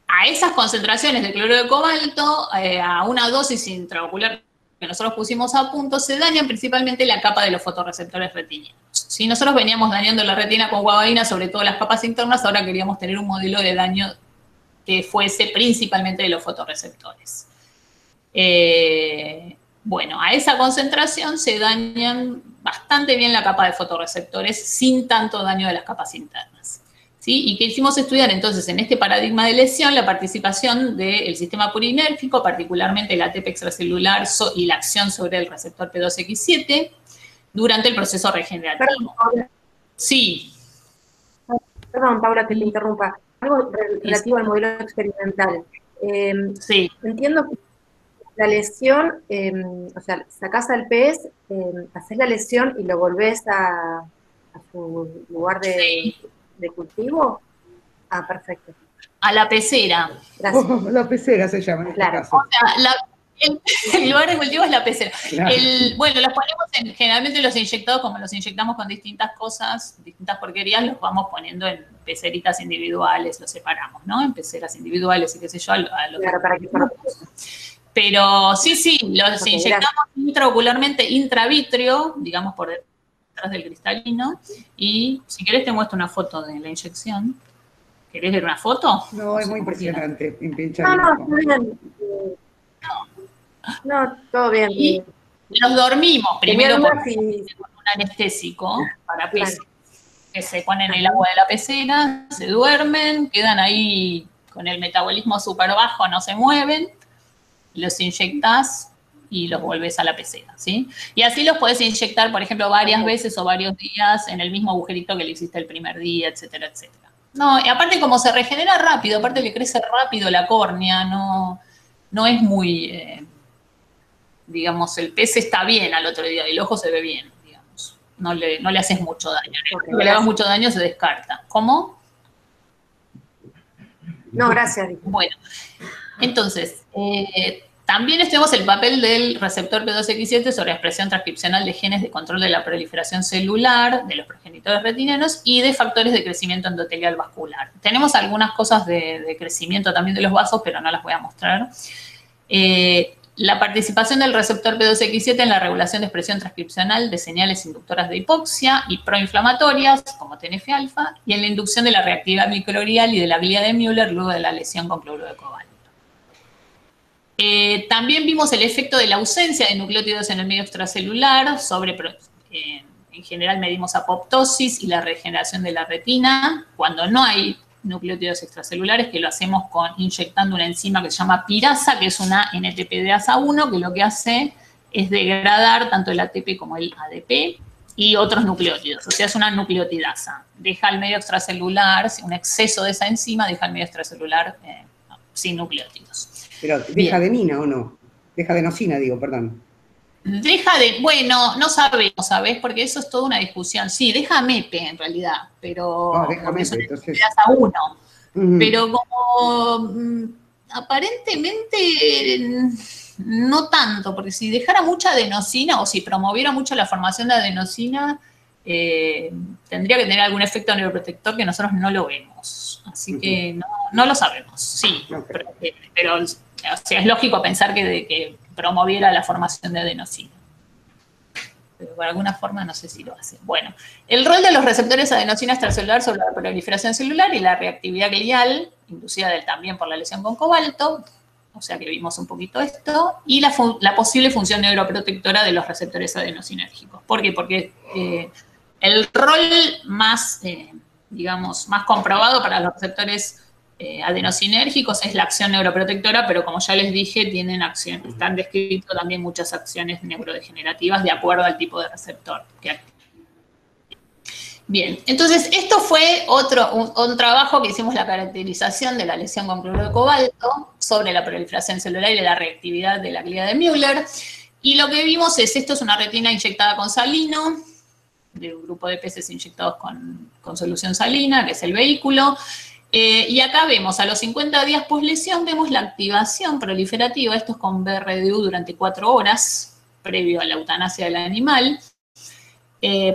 a esas concentraciones de cloruro de cobalto, a una dosis intraocular que nosotros pusimos a punto, se dañan principalmente la capa de los fotorreceptores retinianos. Si nosotros veníamos dañando la retina con guanidina, sobre todo las capas internas, ahora queríamos tener un modelo de daño que fuese principalmente de los fotorreceptores. Bueno, a esa concentración se dañan bastante bien la capa de fotorreceptores sin tanto daño de las capas internas. ¿Sí? Y quisimos estudiar entonces en este paradigma de lesión la participación del sistema purinérgico, particularmente el ATP extracelular y la acción sobre el receptor P2X7 durante el proceso regenerativo. Sí. Perdón, Paula, que te interrumpa. Algo relativo al modelo experimental. Sí. Entiendo que la lesión, o sea, sacás al pez, haces la lesión y lo volvés a su lugar de cultivo. Ah, perfecto. A la pecera. Gracias. La pecera se llama en este caso. O sea, el lugar de cultivo es la pecera. Claro. Bueno, los ponemos generalmente los inyectados, como los inyectamos con distintas cosas, distintas porquerías, los vamos poniendo en peceritas individuales, los separamos, ¿no? En peceras individuales y qué sé yo. Claro, para que Pero sí, los inyectamos intraocularmente, intravitrio, digamos por detrás del cristalino, y si querés te muestro una foto de la inyección. ¿Querés ver una foto? No, es muy impresionante. No, está bien. No, todo bien. Y los dormimos primero con un anestésico para peces, Claro. que se ponen en el agua de la pecera, se duermen, quedan ahí con el metabolismo súper bajo, no se mueven, los inyectás y los volvés a la pecera, ¿sí? Y así los podés inyectar, por ejemplo, varias veces o varios días en el mismo agujerito que le hiciste el primer día, etcétera, etcétera. No, y aparte como se regenera rápido, aparte le crece rápido la córnea, no es muy, digamos, el pez está bien al otro día, el ojo se ve bien, digamos. No le haces mucho daño. Si le hagas mucho daño se descarta. ¿Cómo? No, gracias. Bueno, entonces, también estudiamos el papel del receptor P2X7 sobre la expresión transcripcional de genes de control de la proliferación celular de los progenitores retinianos y de factores de crecimiento endotelial vascular. Tenemos algunas cosas de crecimiento también de los vasos, pero no las voy a mostrar. La participación del receptor P2X7 en la regulación de expresión transcripcional de señales inductoras de hipoxia y proinflamatorias, como TNF-alfa, y en la inducción de la reactividad microglial y de la glía de Müller luego de la lesión con cloruro de cobalto. También vimos el efecto de la ausencia de nucleótidos en el medio extracelular sobre, en general medimos apoptosis y la regeneración de la retina, cuando no hay nucleótidos extracelulares, que lo hacemos inyectando una enzima que se llama pirasa, que es una NTPDasa1, que lo que hace es degradar tanto el ATP como el ADP y otros nucleótidos, o sea, es una nucleotidasa. Deja el medio extracelular, un exceso de esa enzima deja el medio extracelular sin nucleótidos. Pero, ¿deja adenina o no? Deja adenosina, digo, perdón. Bueno, no sabemos, ¿sabés? Porque eso es toda una discusión. Sí, deja MEPE en realidad, pero... No, deja MEPE, entonces... a uno. Pero como aparentemente no tanto, porque si dejara mucha adenosina o si promoviera mucho la formación de adenosina, tendría que tener algún efecto neuroprotector que nosotros no lo vemos. Así que no lo sabemos, sí. Okay. Pero o sea, es lógico pensar que promoviera la formación de adenosina. Pero por alguna forma no sé si lo hace. Bueno, el rol de los receptores adenosina extracelular sobre la proliferación celular y la reactividad glial, inducida también por la lesión con cobalto, o sea que vimos un poquito esto, y la posible función neuroprotectora de los receptores adenosinérgicos. ¿Por qué? Porque el rol más, digamos, más comprobado para los receptores adenosinérgicos es la acción neuroprotectora, pero como ya les dije, tienen acción, están descritas también muchas acciones neurodegenerativas de acuerdo al tipo de receptor que activa. Bien, entonces esto fue un trabajo que hicimos, la caracterización de la lesión con cloruro de cobalto sobre la proliferación celular y la reactividad de la glía de Müller. Y lo que vimos es, esto es una retina inyectada con salino, de un grupo de peces inyectados con solución salina, que es el vehículo. Y acá vemos, a los 50 días poslesión, vemos la activación proliferativa, esto es con BRDU durante 4 horas, previo a la eutanasia del animal,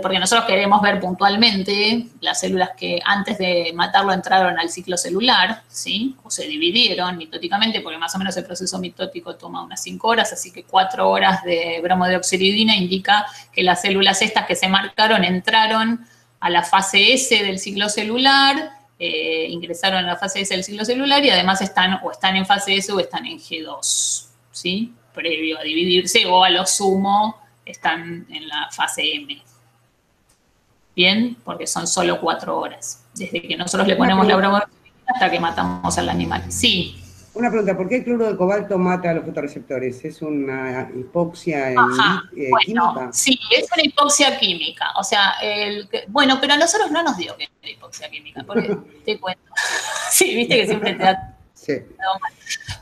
porque nosotros queremos ver puntualmente las células que antes de matarlo entraron al ciclo celular, ¿sí? O se dividieron mitóticamente, porque más o menos el proceso mitótico toma unas 5 horas, así que 4 horas de bromodeoxiridina indica que las células estas que se marcaron entraron a la fase S del ciclo celular, ingresaron a la fase S del ciclo celular y además están en fase S o están en G2, ¿sí? Previo a dividirse o a lo sumo están en la fase M. Bien, porque son solo 4 horas, desde que nosotros le ponemos la bromodoxidina hasta que matamos al animal. Sí. Una pregunta, ¿por qué el cloruro de cobalto mata a los fotorreceptores? ¿Es una hipoxia química? Sí, es una hipoxia química. O sea, bueno, pero a nosotros no nos dio que era hipoxia química, porque te cuento. Sí, viste que siempre te da... Sí.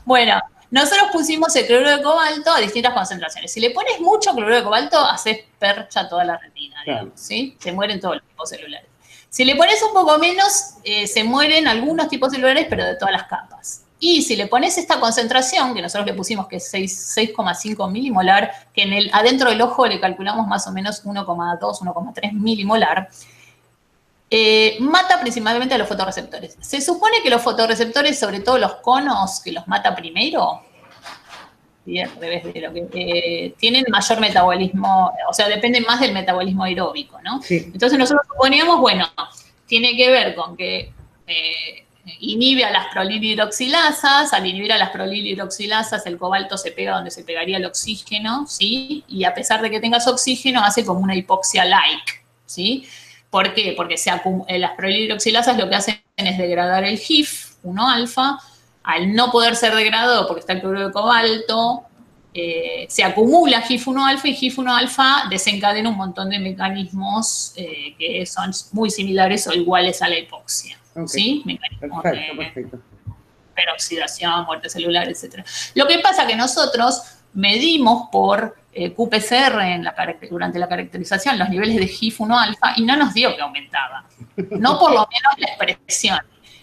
Bueno, nosotros pusimos el cloruro de cobalto a distintas concentraciones. Si le pones mucho cloruro de cobalto, haces percha toda la retina, digamos, ¿sí? Se mueren todos los tipos celulares. Si le pones un poco menos, se mueren algunos tipos celulares, pero de todas las capas. Y si le pones esta concentración, que nosotros le pusimos que es 6,5 milimolar, que adentro del ojo le calculamos más o menos 1,2, 1,3 milimolar, mata principalmente a los fotorreceptores. Se supone que los fotorreceptores, sobre todo los conos, que los mata primero, y al revés de lo que tienen mayor metabolismo, o sea, dependen más del metabolismo aeróbico, ¿no? Sí. Entonces nosotros suponíamos, bueno, tiene que ver con que inhibe a las prolilhidroxilasas, al inhibir a las prolilhidroxilasas el cobalto se pega donde se pegaría el oxígeno, ¿sí? Y a pesar de que tengas oxígeno, hace como una hipoxia-like, ¿sí? ¿Por qué? Porque las prolilhidroxilasas lo que hacen es degradar el HIF-1-alfa, al no poder ser degradado porque está el cloruro de cobalto, se acumula HIF-1-alfa y HIF-1-alfa desencadena un montón de mecanismos que son muy similares o iguales a la hipoxia. Okay. ¿Sí? Mecanismos perfecto. Peroxidación, muerte celular, etc. Lo que pasa que nosotros medimos por qPCR durante la caracterización los niveles de HIF-1-alfa y no nos dio que aumentaba. No por lo menos la expresión.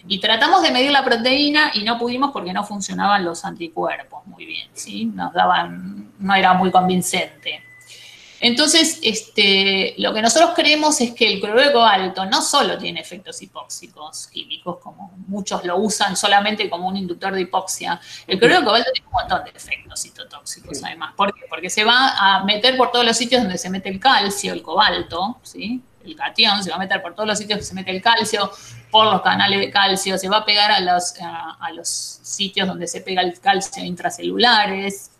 Y tratamos de medir la proteína y no pudimos porque no funcionaban los anticuerpos muy bien, ¿sí? No era muy convincente. Entonces, lo que nosotros creemos es que el cloruro de cobalto no solo tiene efectos hipóxicos químicos, como muchos lo usan solamente como un inductor de hipoxia. El cloruro de cobalto tiene un montón de efectos citotóxicos, además. ¿Por qué? Porque se va a meter por todos los sitios donde se mete el calcio, el cobalto, ¿sí? El catión se va a meter por todos los sitios que se mete el calcio, por los canales de calcio, se va a pegar a los sitios donde se pega el calcio intracelulares.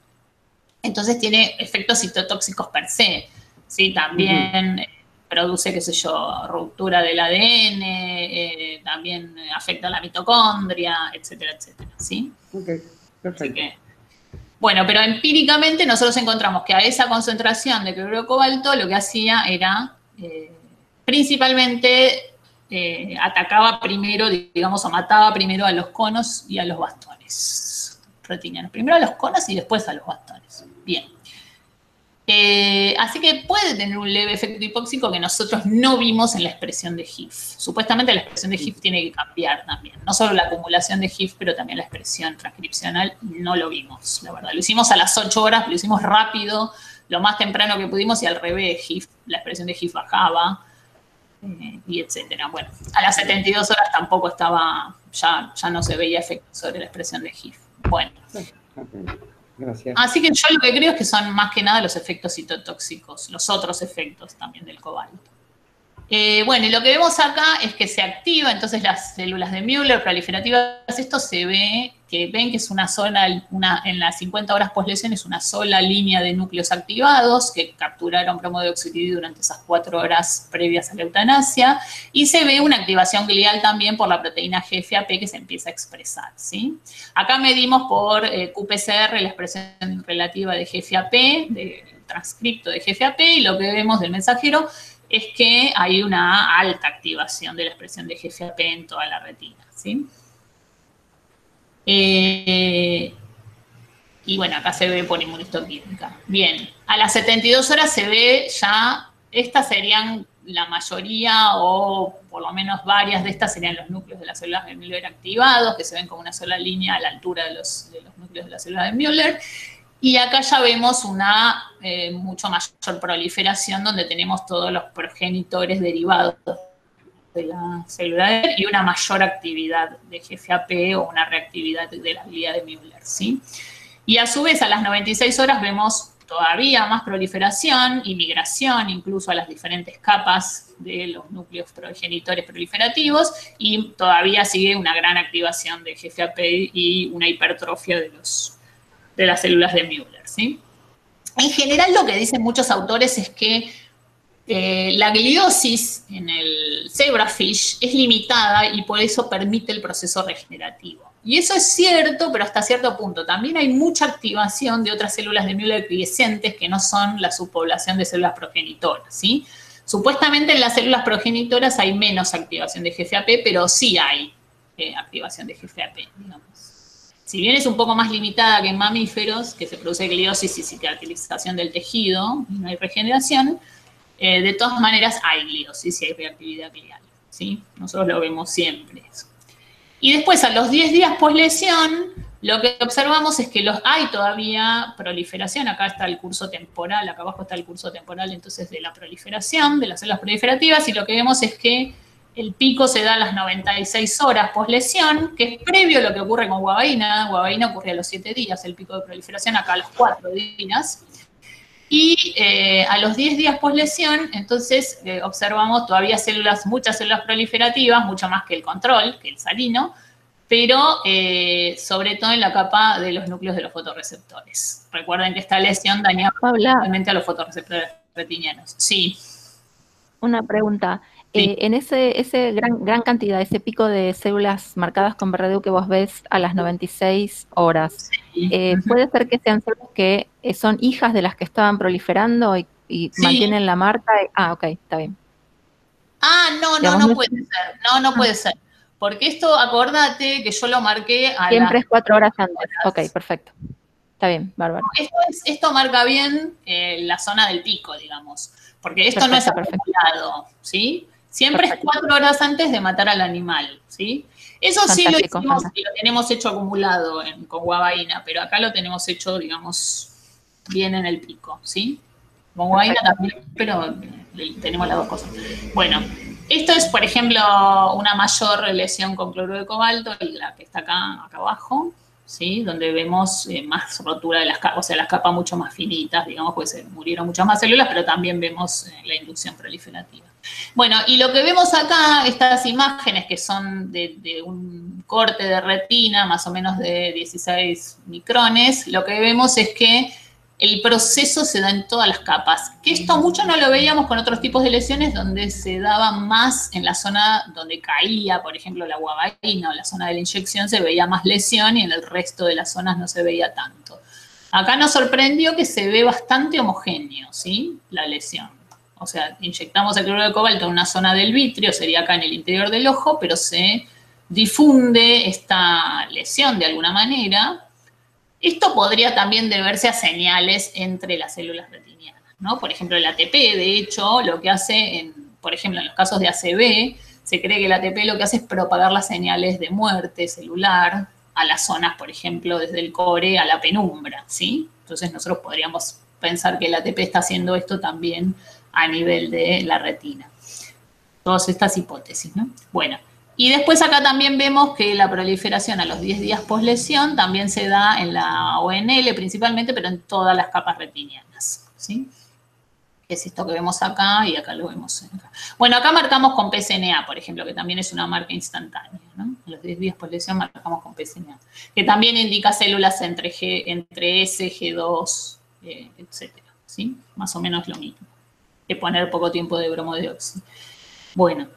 Entonces tiene efectos citotóxicos per se, ¿sí? También produce, qué sé yo, ruptura del ADN, también afecta a la mitocondria, etcétera, etcétera, ¿sí? Ok, perfecto. Bueno, pero empíricamente nosotros encontramos que a esa concentración de cloruro de cobalto lo que hacía era, principalmente, atacaba primero, digamos, o mataba primero a los conos y a los bastones retinianos. Primero a los conos y después a los bastones. Bien. Así que puede tener un leve efecto hipóxico que nosotros no vimos en la expresión de HIF. Supuestamente la expresión de HIF tiene que cambiar también. No solo la acumulación de HIF, pero también la expresión transcripcional no lo vimos, la verdad. Lo hicimos a las 8 horas, lo hicimos rápido, lo más temprano que pudimos y al revés, la expresión de HIF bajaba, y etcétera. Bueno, a las 72 horas tampoco estaba, ya no se veía efecto sobre la expresión de HIF. Bueno. Gracias. Así que yo lo que creo es que son más que nada los efectos citotóxicos, los otros efectos también del cobalto. Bueno, y lo que vemos acá es que se activa, entonces las células de Müller proliferativas, esto se ve, que ven que es una sola, en las 50 horas poslesión es una sola línea de núcleos activados que capturaron bromodeoxidina durante esas 4 horas previas a la eutanasia, y se ve una activación glial también por la proteína GFAP que se empieza a expresar, ¿sí? Acá medimos por qPCR la expresión relativa de GFAP, del transcripto de GFAP, y lo que vemos del mensajero es que hay una alta activación de la expresión de GFAP en toda la retina, ¿sí? Y bueno, acá se ve por inmunistoquímica. Bien, a las 72 horas se ve ya, estas serían la mayoría, o por lo menos varias de estas serían los núcleos de las células de Müller activados, que se ven como una sola línea a la altura de los núcleos de las células de Müller. Y acá ya vemos una mucho mayor proliferación, donde tenemos todos los progenitores derivados de la célula y una mayor actividad de GFAP o una reactividad de la habilidad de Müller, ¿sí? Y a su vez, a las 96 horas vemos todavía más proliferación y migración, incluso a las diferentes capas de los núcleos progenitores proliferativos, y todavía sigue una gran activación de GFAP y una hipertrofia de las células de Müller, ¿sí? En general, lo que dicen muchos autores es que la gliosis en el zebrafish es limitada y por eso permite el proceso regenerativo. Y eso es cierto, pero hasta cierto punto. También hay mucha activación de otras células de Müller quiescentes que no son la subpoblación de células progenitoras, ¿sí? Supuestamente en las células progenitoras hay menos activación de GFAP, pero sí hay activación de GFAP, digamos. Si bien es un poco más limitada que en mamíferos, que se produce gliosis y cicatrización del tejido, y no hay regeneración, de todas maneras hay gliosis y hay reactividad glial, ¿sí? Nosotros lo vemos siempre eso. Y después, a los 10 días poslesión, lo que observamos es que hay todavía proliferación. Acá está el curso temporal, acá abajo está el curso temporal, entonces, de la proliferación, de las células proliferativas, y lo que vemos es que el pico se da a las 96 horas poslesión, que es previo a lo que ocurre con guavaína. Guavaína ocurre a los 7 días, el pico de proliferación, acá a los 4 días. Y a los 10 días poslesión, entonces observamos todavía muchas células proliferativas, mucho más que el control, que el salino, pero sobre todo en la capa de los núcleos de los fotorreceptores. Recuerden que esta lesión daña principalmente a los fotorreceptores retinianos. Sí. Una pregunta. Sí. En ese gran cantidad, ese pico de células marcadas con BRDU que vos ves a las 96 horas, sí. ¿Puede ser que sean células que son hijas de las que estaban proliferando y sí. mantienen la marca? Ok, está bien. No puede ser. No puede ser. Porque esto, acordate que yo lo marqué a siempre es 4 horas antes. Ok, perfecto. Está bien, bárbaro. Esto marca bien la zona del pico, digamos. Porque esto no es acumulado, ¿sí? Siempre es 4 horas antes de matar al animal, ¿sí? Eso sí lo hicimos y lo tenemos hecho acumulado con guavaína, pero acá lo tenemos hecho, digamos, bien en el pico, ¿sí? Con guavaína también, pero tenemos las dos cosas. Bueno, esto es, por ejemplo, una mayor lesión con cloruro de cobalto, la que está acá abajo, ¿sí? Donde vemos más rotura de las capas, o sea, las capas mucho más finitas, digamos, porque se murieron muchas más células, pero también vemos la inducción proliferativa. Bueno, y lo que vemos acá, estas imágenes que son de un corte de retina, más o menos de 16 micrones, lo que vemos es que el proceso se da en todas las capas. Que esto mucho no lo veíamos con otros tipos de lesiones donde se daba más en la zona donde caía, por ejemplo, la guavaína o la zona de la inyección, se veía más lesión y en el resto de las zonas no se veía tanto. Acá nos sorprendió que se ve bastante homogéneo, ¿sí? La lesión. O sea, inyectamos el cloruro de cobalto en una zona del vitrio, sería acá en el interior del ojo, pero se difunde esta lesión de alguna manera. Esto podría también deberse a señales entre las células retinianas, ¿no? Por ejemplo, el ATP, de hecho, lo que hace, por ejemplo, en los casos de ACV, se cree que el ATP lo que hace es propagar las señales de muerte celular a las zonas, por ejemplo, desde el core a la penumbra, ¿sí? Entonces nosotros podríamos pensar que el ATP está haciendo esto también a nivel de la retina. Todas estas hipótesis, ¿no? Bueno. Y después acá también vemos que la proliferación a los 10 días poslesión también se da en la ONL principalmente, pero en todas las capas retinianas, ¿sí? Es esto que vemos acá y acá lo vemos acá. Bueno, acá marcamos con PSNA, por ejemplo, que también es una marca instantánea, ¿no? A los 10 días poslesión marcamos con PSNA, que también indica células entre S, G2, etcétera, ¿sí? Más o menos lo mismo, que poner poco tiempo de bromodióxido. Bueno,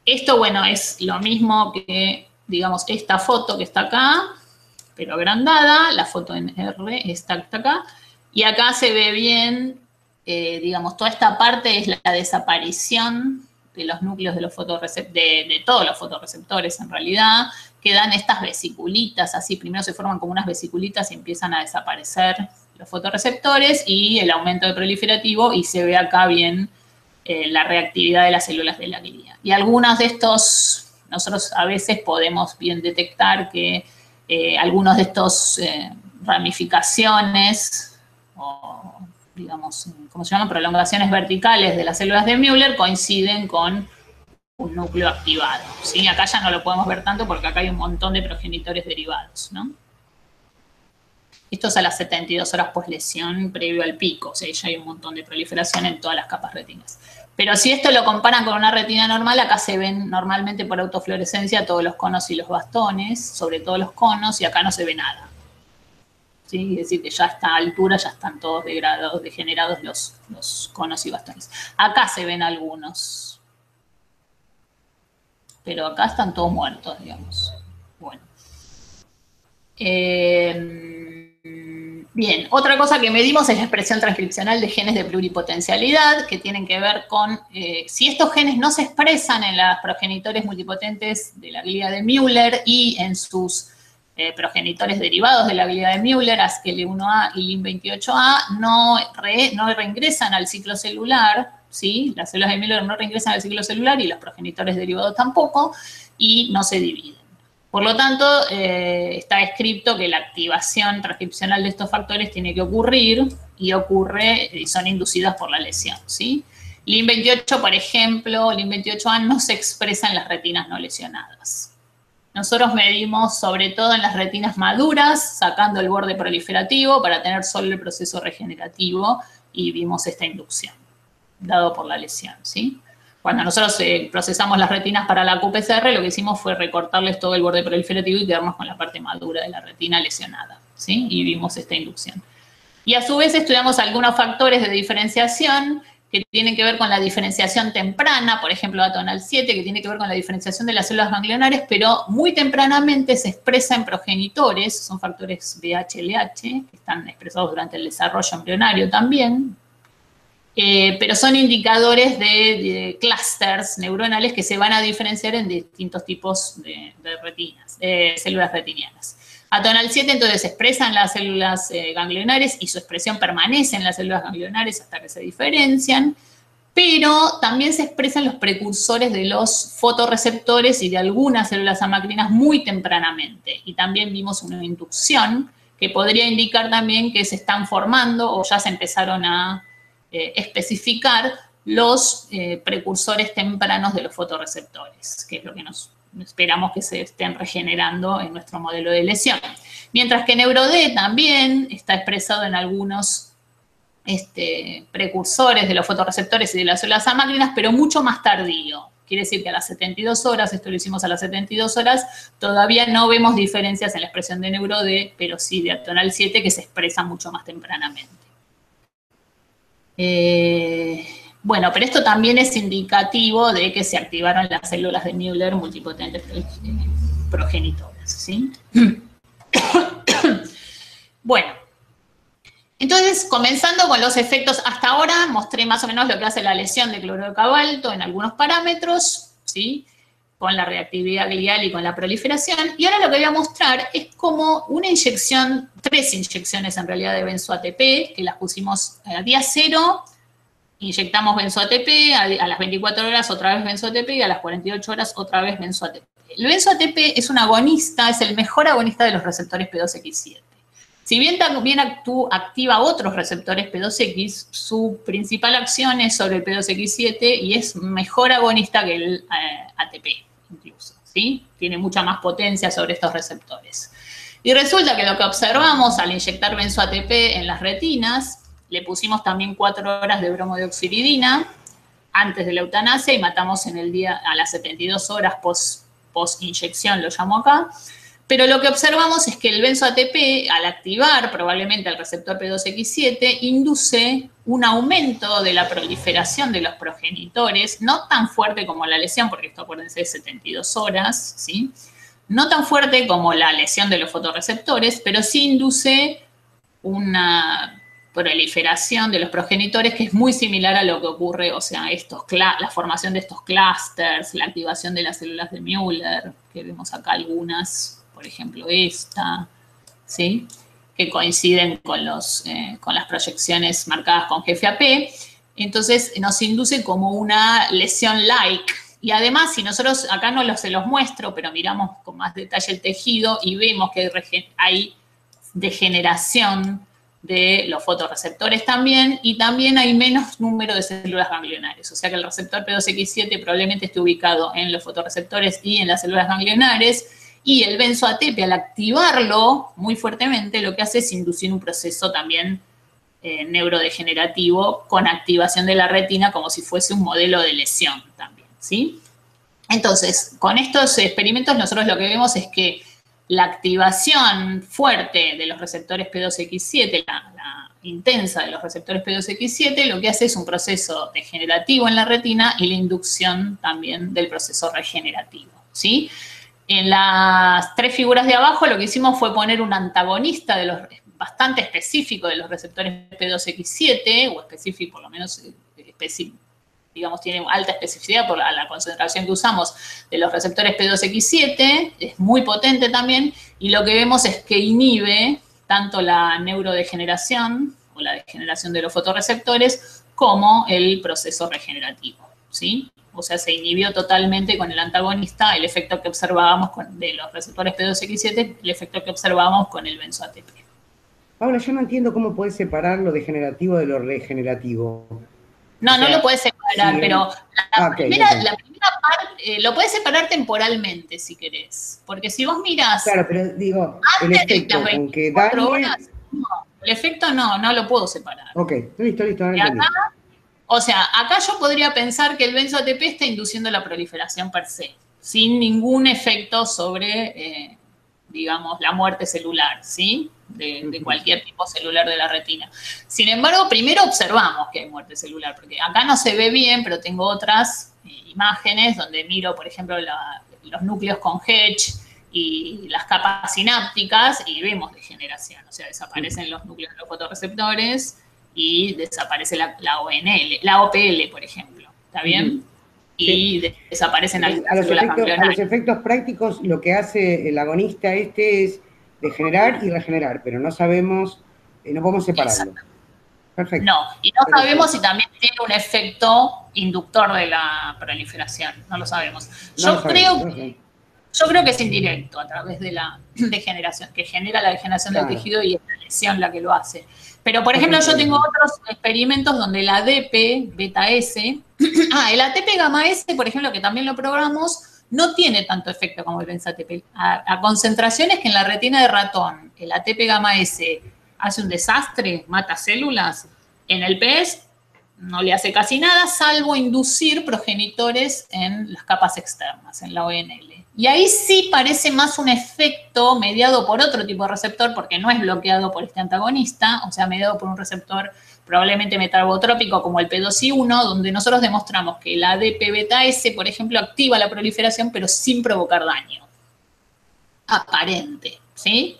esto, bueno, es lo mismo que, digamos, esta foto que está acá, pero agrandada, la foto en R está acá, y acá se ve bien, digamos, toda esta parte es la desaparición de los núcleos de todos los fotorreceptores en realidad, quedan estas vesiculitas, así primero se forman como unas vesiculitas y empiezan a desaparecer los fotorreceptores y el aumento de proliferativo, y se ve acá bien la reactividad de las células de la glía. Y algunos de estos, nosotros a veces podemos bien detectar que algunos de estos ramificaciones o, digamos, ¿cómo se llaman? Prolongaciones verticales de las células de Müller coinciden con un núcleo activado, ¿sí? Acá ya no lo podemos ver tanto porque acá hay un montón de progenitores derivados, ¿no? Esto es a las 72 horas poslesión previo al pico, o sea, ya hay un montón de proliferación en todas las capas retinas. Pero si esto lo comparan con una retina normal, acá se ven normalmente por autofluorescencia todos los conos y los bastones, sobre todo los conos, y acá no se ve nada. ¿Sí? Es decir, que ya a esta altura ya están todos degenerados los conos y bastones. Acá se ven algunos, pero acá están todos muertos, digamos. Bueno. Bien, otra cosa que medimos es la expresión transcripcional de genes de pluripotencialidad, que tienen que ver con si estos genes no se expresan en los progenitores multipotentes de la glía de Müller y en sus progenitores derivados de la glía de Müller, ASCL1A y LIM28A, no reingresan al ciclo celular, ¿sí? Las células de Müller no reingresan al ciclo celular y los progenitores derivados tampoco, y no se dividen. Por lo tanto, está escrito que la activación transcripcional de estos factores tiene que ocurrir y ocurre y son inducidas por la lesión, ¿sí? LIM28, por ejemplo, LIM28A no se expresa en las retinas no lesionadas. Nosotros medimos sobre todo en las retinas maduras, sacando el borde proliferativo para tener solo el proceso regenerativo, y vimos esta inducción, dado por la lesión, ¿sí? Cuando nosotros procesamos las retinas para la QPCR, lo que hicimos fue recortarles todo el borde proliferativo y quedarnos con la parte madura de la retina lesionada, ¿sí? Y vimos esta inducción. Y a su vez estudiamos algunos factores de diferenciación que tienen que ver con la diferenciación temprana, por ejemplo, atonal 7, que tiene que ver con la diferenciación de las células ganglionares, pero muy tempranamente se expresa en progenitores, son factores VH-LH, que están expresados durante el desarrollo embrionario también, pero son indicadores de clústeres neuronales que se van a diferenciar en distintos tipos de retinas, células retinianas. Atonal 7 entonces se expresan las células ganglionares y su expresión permanece en las células ganglionares hasta que se diferencian, pero también se expresan los precursores de los fotorreceptores y de algunas células amacrinas muy tempranamente. Y también vimos una inducción que podría indicar también que se están formando o ya se empezaron a especificar los precursores tempranos de los fotorreceptores, que es lo que nos esperamos que se estén regenerando en nuestro modelo de lesión. Mientras que NeuroD también está expresado en algunos precursores de los fotorreceptores y de las células amacrinas, pero mucho más tardío. Quiere decir que a las 72 horas, esto lo hicimos a las 72 horas, todavía no vemos diferencias en la expresión de NeuroD, pero sí de atonal 7 que se expresa mucho más tempranamente. Bueno, pero esto también es indicativo de que se activaron las células de Müller multipotentes progenitoras, ¿sí? Bueno, entonces, comenzando con los efectos, hasta ahora mostré más o menos lo que hace la lesión de cloruro de cobalto en algunos parámetros, ¿sí? Con la reactividad glial y con la proliferación. Y ahora lo que voy a mostrar es como una inyección, 3 inyecciones en realidad de benzo-ATP, que las pusimos a día 0, inyectamos benzo-ATP, a las 24 horas otra vez benzo-ATP y a las 48 horas otra vez benzo-ATP. El benzo-ATP es un agonista, es el mejor agonista de los receptores P2X7. Si bien también activa otros receptores P2X, su principal acción es sobre el P2X7 y es mejor agonista que el ATP incluso, ¿sí? Tiene mucha más potencia sobre estos receptores. Y resulta que lo que observamos al inyectar benzo-ATP en las retinas, le pusimos también 4 horas de bromodioxiridina antes de la eutanasia y matamos en el día a las 72 horas post-inyección, lo llamo acá. Pero lo que observamos es que el benzo-ATP, al activar probablemente el receptor P2X7, induce un aumento de la proliferación de los progenitores, no tan fuerte como la lesión, porque esto acuérdense es 72 horas, ¿sí? No tan fuerte como la lesión de los fotorreceptores, pero sí induce una proliferación de los progenitores, que es muy similar a lo que ocurre, o sea, la formación de estos clústeres, la activación de las células de Müller, que vemos acá algunas, por ejemplo esta, ¿sí? Que coinciden con las proyecciones marcadas con GFAP. Entonces nos induce como una lesión like. Y además, si nosotros, acá no se los muestro, pero miramos con más detalle el tejido y vemos que hay degeneración de los fotorreceptores también, y también hay menos número de células ganglionares. O sea que el receptor P2X7 probablemente esté ubicado en los fotorreceptores y en las células ganglionares, y el benzo-ATP, al activarlo muy fuertemente, lo que hace es inducir un proceso también neurodegenerativo con activación de la retina, como si fuese un modelo de lesión también, ¿sí? Entonces, con estos experimentos nosotros lo que vemos es que la activación fuerte de los receptores P2X7, la intensa de los receptores P2X7, lo que hace es un proceso degenerativo en la retina y la inducción también del proceso regenerativo, ¿sí? En las 3 figuras de abajo lo que hicimos fue poner un antagonista bastante específico de los receptores P2X7, o específico, por lo menos digamos, tiene alta especificidad por la concentración que usamos de los receptores P2X7, es muy potente también, y lo que vemos es que inhibe tanto la neurodegeneración o la degeneración de los fotorreceptores como el proceso regenerativo, ¿sí? O sea, se inhibió totalmente con el antagonista el efecto que observábamos de los receptores P2X7, el efecto que observábamos con el benzo-ATP. Paula, yo no entiendo cómo podés separar lo degenerativo de lo regenerativo. No, no lo puedes separar, sí. pero la primera parte lo puedes separar temporalmente, si querés. Porque si vos mirás... Claro, pero digo, el efecto con que dañe... horas, no, el efecto no lo puedo separar. Ok, listo, o sea, acá yo podría pensar que el benzo-ATP está induciendo la proliferación per se, sin ningún efecto sobre, digamos, la muerte celular, ¿sí? De cualquier tipo celular de la retina. Sin embargo, primero observamos que hay muerte celular, porque acá no se ve bien, pero tengo otras imágenes donde miro, por ejemplo, los núcleos con Hedge y las capas sinápticas y vemos degeneración, o sea, desaparecen los núcleos de los fotorreceptores y desaparece la ONL, la OPL, por ejemplo, ¿está bien? Y desaparecen a los efectos prácticos, lo que hace el agonista es degenerar y regenerar, pero no sabemos, no podemos separarlo. Perfecto. No, y no sabemos si también tiene un efecto inductor de la proliferación, no lo sabemos. Yo creo que es indirecto a través de la degeneración, que genera la degeneración del tejido y es la lesión la que lo hace. Pero, por ejemplo, yo tengo otros experimentos donde el ADP beta S, el ATP gamma S, por ejemplo, que también lo probamos, no tiene tanto efecto como el benzo-ATP. A concentraciones que en la retina de ratón el ATP gamma S hace un desastre, mata células, en el pez no le hace casi nada, salvo inducir progenitores en las capas externas, en la ONL. Y ahí sí parece más un efecto mediado por otro tipo de receptor, porque no es bloqueado por este antagonista, o sea, mediado por un receptor probablemente metabotrópico como el P2I1, donde nosotros demostramos que el ADP beta S, por ejemplo, activa la proliferación, pero sin provocar daño aparente, ¿sí?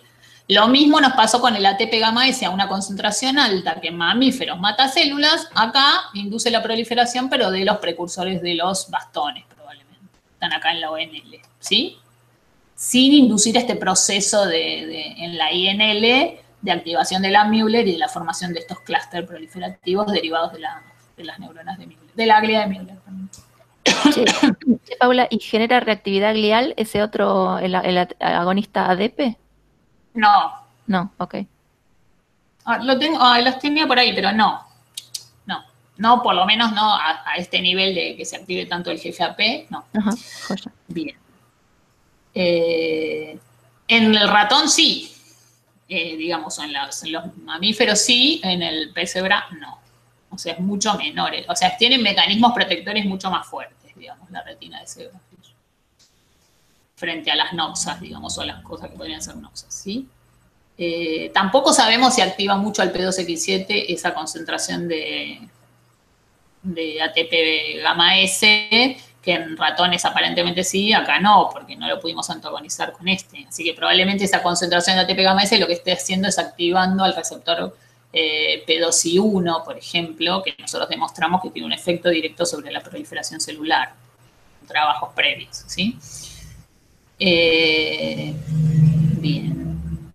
Lo mismo nos pasó con el ATP gamma S a una concentración alta que en mamíferos mata células, acá induce la proliferación, pero de los precursores de los bastones, probablemente. Están acá en la ONL, ¿sí? Sin inducir este proceso en la INL de activación de la Müller y de la formación de estos clústeres proliferativos derivados de las neuronas de Müller, de la glia de Müller también. Paula, ¿y genera reactividad glial ese otro, el agonista ADP? No. No, ok. Los tenía por ahí, pero no. No, por lo menos no a este nivel de que se active tanto el GFAP, no. Ajá, joya. Bien. En el ratón sí. Digamos, en los mamíferos sí, en el pez cebra no. O sea, es mucho menor. O sea, tienen mecanismos protectores mucho más fuertes, digamos, la retina de cebra. Frente a las noxas, digamos, o a las cosas que podrían ser noxas, ¿sí? Tampoco sabemos si activa mucho al P2X7 esa concentración de ATP gamma S, que en ratones aparentemente sí, acá no, porque no lo pudimos antagonizar con este. Así que probablemente esa concentración de ATP gamma S lo que esté haciendo es activando al receptor P2I1, por ejemplo, que nosotros demostramos que tiene un efecto directo sobre la proliferación celular, trabajos previos, ¿sí? Bien.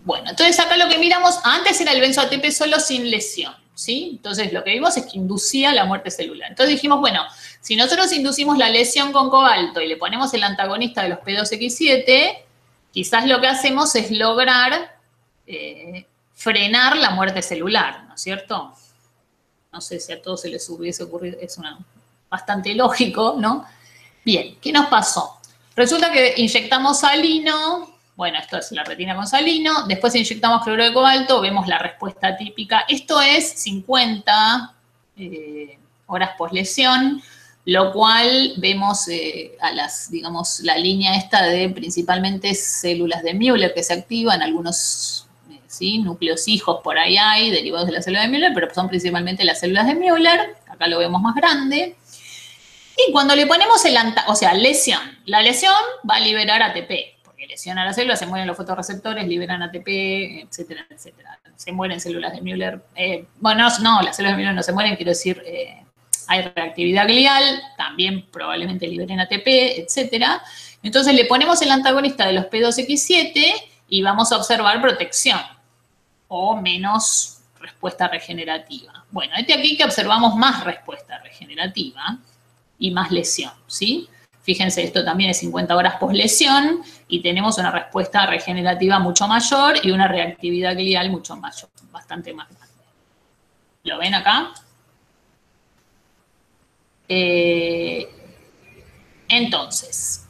Bueno, entonces acá lo que miramos, antes era el benzo-ATP solo sin lesión, ¿sí? Entonces lo que vimos es que inducía la muerte celular. Entonces dijimos, bueno, si nosotros inducimos la lesión con cobalto y le ponemos el antagonista de los P2X7, quizás lo que hacemos es lograr frenar la muerte celular, ¿no es cierto? No sé si a todos se les hubiese ocurrido, es bastante lógico, ¿no? Bien, ¿qué nos pasó? Resulta que inyectamos salino, bueno, esto es la retina con salino, después inyectamos cloruro de cobalto, vemos la respuesta típica. Esto es 50 horas poslesión, lo cual vemos digamos, la línea esta de principalmente células de Müller que se activan, algunos ¿sí? Núcleos hijos por ahí hay, derivados de la célula de Müller, pero son principalmente las células de Müller, acá lo vemos más grande. Y cuando le ponemos lesión, la lesión va a liberar ATP, porque lesiona la célula, se mueren los fotorreceptores, liberan ATP, etcétera, etcétera. Se mueren células de Müller. Bueno, no, las células de Müller no se mueren, quiero decir, hay reactividad glial, también probablemente liberen ATP, etcétera. Entonces le ponemos el antagonista de los P2X7 y vamos a observar protección o menos respuesta regenerativa. Bueno, aquí que observamos más respuesta regenerativa y más lesión, ¿sí? Fíjense, esto también es 50 horas poslesión y tenemos una respuesta regenerativa mucho mayor y una reactividad glial mucho mayor, bastante más grande. ¿Lo ven acá? Entonces,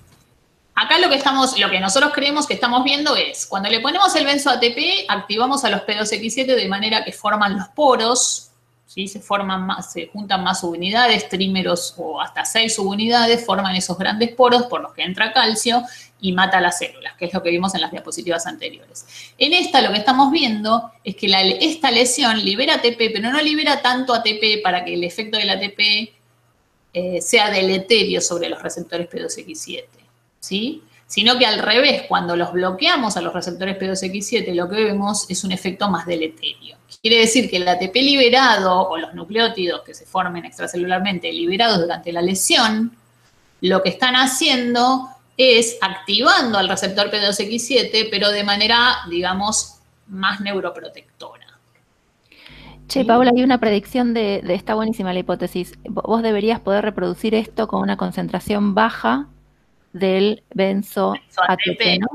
acá lo que nosotros creemos que estamos viendo es, cuando le ponemos el benzo-ATP, activamos a los P2X7 de manera que forman los poros, ¿sí? Se juntan más subunidades, trímeros o hasta 6 subunidades, forman esos grandes poros por los que entra calcio y mata las células, que es lo que vimos en las diapositivas anteriores. En esta lo que estamos viendo es que esta lesión libera ATP, pero no libera tanto ATP para que el efecto del ATP sea deleterio sobre los receptores P2X7, ¿sí? Sino que al revés, cuando los bloqueamos a los receptores P2X7, lo que vemos es un efecto más deleterio. Quiere decir que el ATP liberado o los nucleótidos que se formen extracelularmente liberados durante la lesión, lo que están haciendo es activando al receptor P2X7, pero de manera, digamos, más neuroprotectora. Che, Paula, hay una predicción está buenísima la hipótesis. Vos deberías poder reproducir esto con una concentración baja del benzo-ATP, ¿no?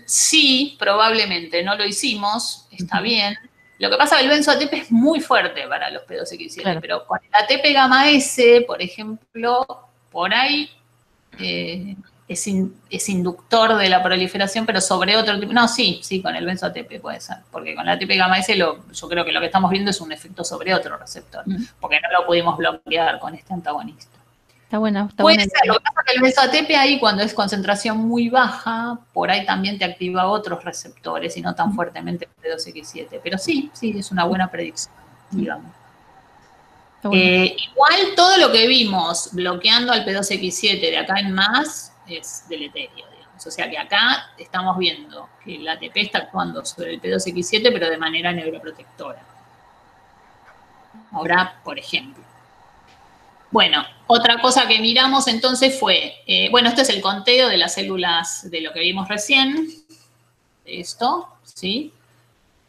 Sí, probablemente, no lo hicimos, está bien. Lo que pasa es que el benzo-ATP es muy fuerte para los P2X7, claro. Pero con el ATP gamma S, por ejemplo, por ahí es inductor de la proliferación, pero sobre otro tipo. No, sí, con el benzo-ATP puede ser, porque con el ATP gamma S yo creo que lo que estamos viendo es un efecto sobre otro receptor, porque no lo pudimos bloquear con este antagonista. Está bueno. Puede ser, lo que pasa es que el benzo-ATP ahí, cuando es concentración muy baja, por ahí también te activa otros receptores y no tan fuertemente el P2X7. Pero sí, es una buena predicción, digamos. Igual todo lo que vimos bloqueando al P2X7 de acá en más es deleterio, digamos. O sea que acá estamos viendo que el ATP está actuando sobre el P2X7, pero de manera neuroprotectora. Ahora, por ejemplo. Bueno, otra cosa que miramos entonces fue, este es el conteo de las células de lo que vimos recién, esto, ¿sí?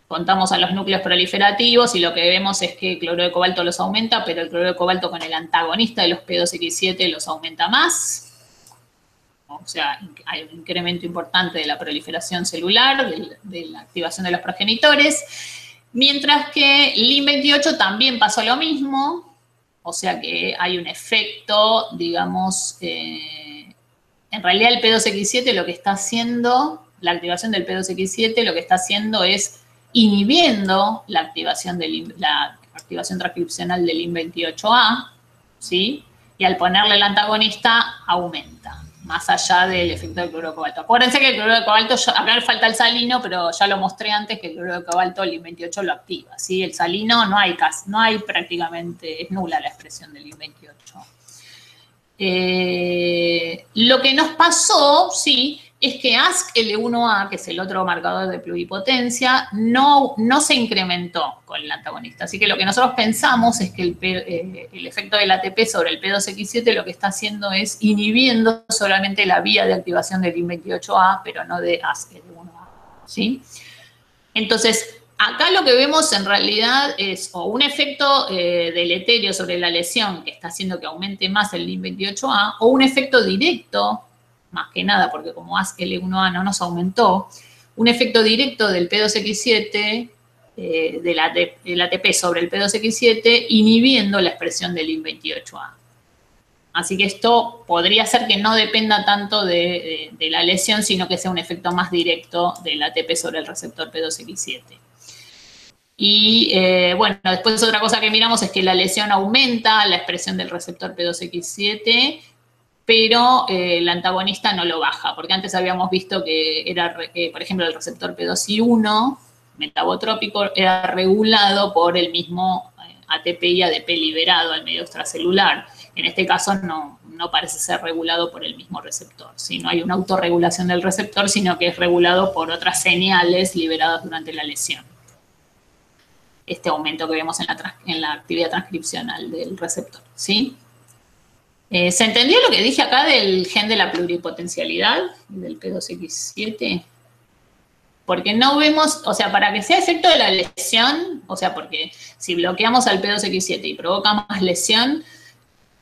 Contamos a los núcleos proliferativos y lo que vemos es que el cloruro de cobalto los aumenta, pero el cloruro de cobalto con el antagonista de los P2X7 los aumenta más. O sea, hay un incremento importante de la proliferación celular, de la activación de los progenitores, mientras que LIM28 también pasó lo mismo. O sea que hay un efecto, digamos, en realidad el P2X7 lo que está haciendo, la activación del P2X7 lo que está haciendo es inhibiendo la activación transcripcional del LIM28A, ¿sí? Y al ponerle el antagonista aumenta, más allá del efecto del cloruro de cobalto. Acuérdense que el cloruro de cobalto, acá falta el salino, pero ya lo mostré antes que el cloruro de cobalto, el LIM28 lo activa, ¿sí? El salino no hay prácticamente, es nula la expresión del LIM28. Lo que nos pasó, sí, es que ASCL1A, que es el otro marcador de pluripotencia, no se incrementó con el antagonista. Así que lo que nosotros pensamos es que el efecto del ATP sobre el P2X7 lo que está haciendo es inhibiendo solamente la vía de activación del IN28A, pero no de ASCL1A, ¿sí? Entonces, acá lo que vemos en realidad es o un efecto deleterio sobre la lesión que está haciendo que aumente más el IN28A, o un efecto directo, más que nada, porque como ASCL1A no nos aumentó, un efecto directo del P2X7, del ATP sobre el P2X7, inhibiendo la expresión del IN28A. Así que esto podría ser que no dependa tanto de la lesión, sino que sea un efecto más directo del ATP sobre el receptor P2X7. Y bueno, después otra cosa que miramos es que la lesión aumenta la expresión del receptor P2X7, pero el antagonista no lo baja, porque antes habíamos visto que era, por ejemplo, el receptor P2I1 metabotrópico era regulado por el mismo ATP y ADP liberado al medio extracelular. En este caso no parece ser regulado por el mismo receptor, ¿sí? No hay una autorregulación del receptor, sino que es regulado por otras señales liberadas durante la lesión. Este aumento que vemos en la actividad transcripcional del receptor, ¿sí? ¿Se entendió lo que dije acá del gen de la pluripotencialidad, del P2X7? Porque no vemos, o sea, para que sea efecto de la lesión, o sea, porque si bloqueamos al P2X7 y provoca más lesión,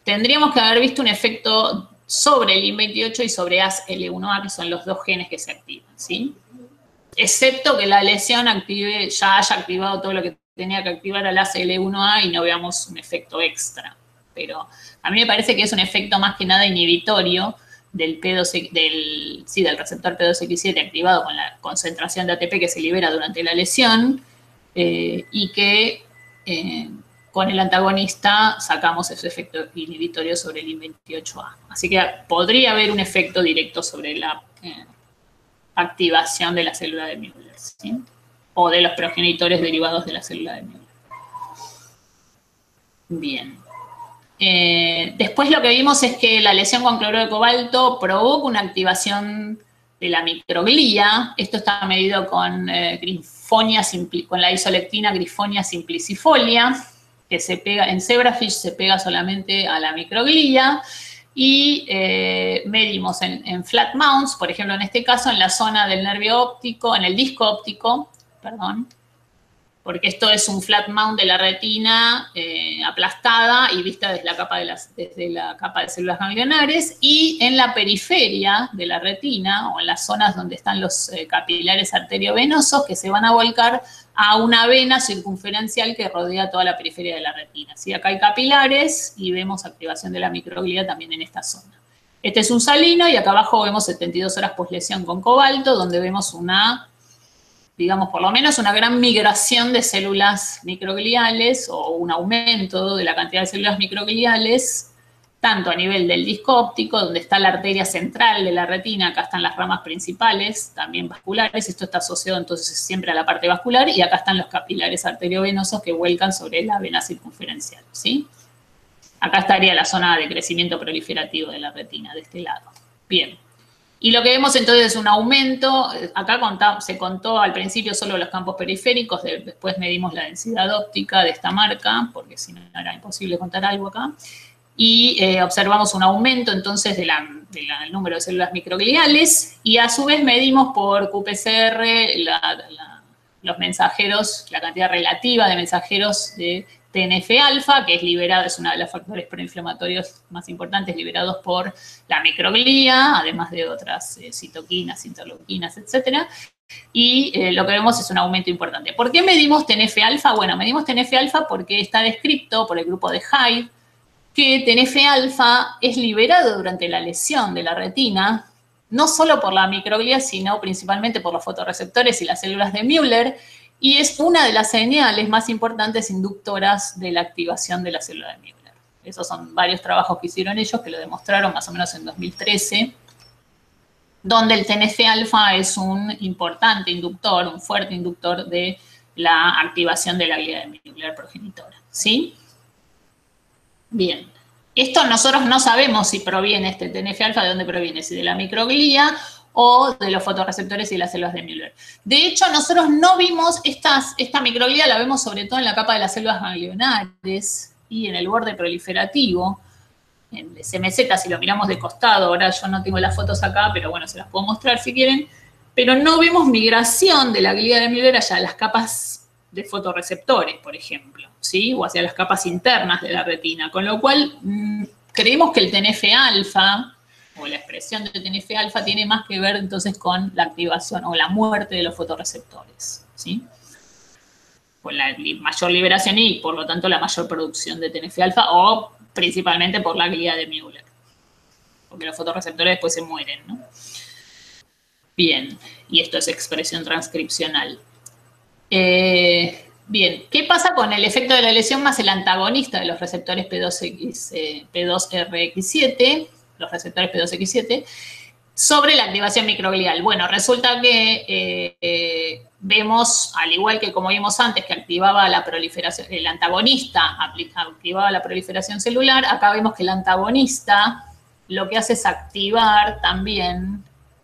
tendríamos que haber visto un efecto sobre el IN28 y sobre ASCL1A, que son los dos genes que se activan, ¿sí? Excepto que la lesión ya haya activado todo lo que tenía que activar al ASCL1A y no veamos un efecto extra. Pero a mí me parece que es un efecto más que nada inhibitorio del receptor P2X7 activado con la concentración de ATP que se libera durante la lesión y que con el antagonista sacamos ese efecto inhibitorio sobre el IN28A. Así que podría haber un efecto directo sobre la activación de la célula de Müller, ¿sí? O de los progenitores derivados de la célula de Müller. Bien. Después lo que vimos es que la lesión con cloruro de cobalto provoca una activación de la microglía. Esto está medido con con la isolectina Griffonia simplicifolia, que se pega, en zebrafish se pega solamente a la microglía. Y medimos en flat mounts, por ejemplo, en este caso en la zona del nervio óptico, en el disco óptico, perdón, porque esto es un flat mount de la retina aplastada y vista desde la capa de células ganglionares, y en la periferia de la retina, o en las zonas donde están los capilares arteriovenosos, que se van a volcar a una vena circunferencial que rodea toda la periferia de la retina. ¿Sí? Acá hay capilares y vemos activación de la microglía también en esta zona. Este es un salino y acá abajo vemos 72 horas poslesión con cobalto, donde vemos digamos, por lo menos una gran migración de células microgliales o un aumento de la cantidad de células microgliales, tanto a nivel del disco óptico, donde está la arteria central de la retina, acá están las ramas principales, también vasculares, esto está asociado entonces siempre a la parte vascular, y acá están los capilares arteriovenosos que vuelcan sobre la vena circunferencial, ¿sí? Acá estaría la zona de crecimiento proliferativo de la retina, de este lado. Bien. Y lo que vemos entonces es un aumento, acá se contó al principio solo los campos periféricos, después medimos la densidad óptica de esta marca, porque si no era imposible contar algo acá, y observamos un aumento entonces del número de células microgliales, y a su vez medimos por qPCR los mensajeros, la cantidad relativa de mensajeros de TNF-alfa, que es liberado, es uno de los factores proinflamatorios más importantes liberados por la microglía, además de otras citoquinas, interleuquinas, etc. Y lo que vemos es un aumento importante. ¿Por qué medimos TNF-alfa? Bueno, medimos TNF-alfa porque está descrito por el grupo de Hyde que TNF-alfa es liberado durante la lesión de la retina, no solo por la microglía, sino principalmente por los fotorreceptores y las células de Müller, y es una de las señales más importantes inductoras de la activación de la célula de Müller. Esos son varios trabajos que hicieron ellos, que lo demostraron más o menos en 2013, donde el TNF-alfa es un importante inductor, un fuerte inductor de la activación de la glía de Müller progenitora, ¿sí? Bien. Esto nosotros no sabemos si proviene este TNF-alfa, de dónde proviene, si de la microglía o de los fotorreceptores y las células de Müller. De hecho, nosotros no vimos esta microglía, la vemos sobre todo en la capa de las células ganglionares y en el borde proliferativo, en el CMZ, si lo miramos de costado. Ahora yo no tengo las fotos acá, pero bueno, se las puedo mostrar si quieren. Pero no vemos migración de la glía de Müller hacia las capas de fotorreceptores, por ejemplo, ¿sí? O hacia las capas internas de la retina, con lo cual creemos que el TNF-alfa o la expresión del TNF-alfa tiene más que ver entonces con la activación o la muerte de los fotorreceptores, ¿sí? Con la mayor liberación y por lo tanto la mayor producción de TNF-alfa o principalmente por la glía de Müller, porque los fotorreceptores después se mueren, ¿no? Bien, y esto es expresión transcripcional. Bien, ¿qué pasa con el efecto de la lesión más el antagonista de los receptores P2RX7, los receptores P2X7, sobre la activación microglial? Bueno, resulta que vemos, al igual que como vimos antes, que activaba la proliferación, el antagonista activaba la proliferación celular, acá vemos que el antagonista lo que hace es activar también,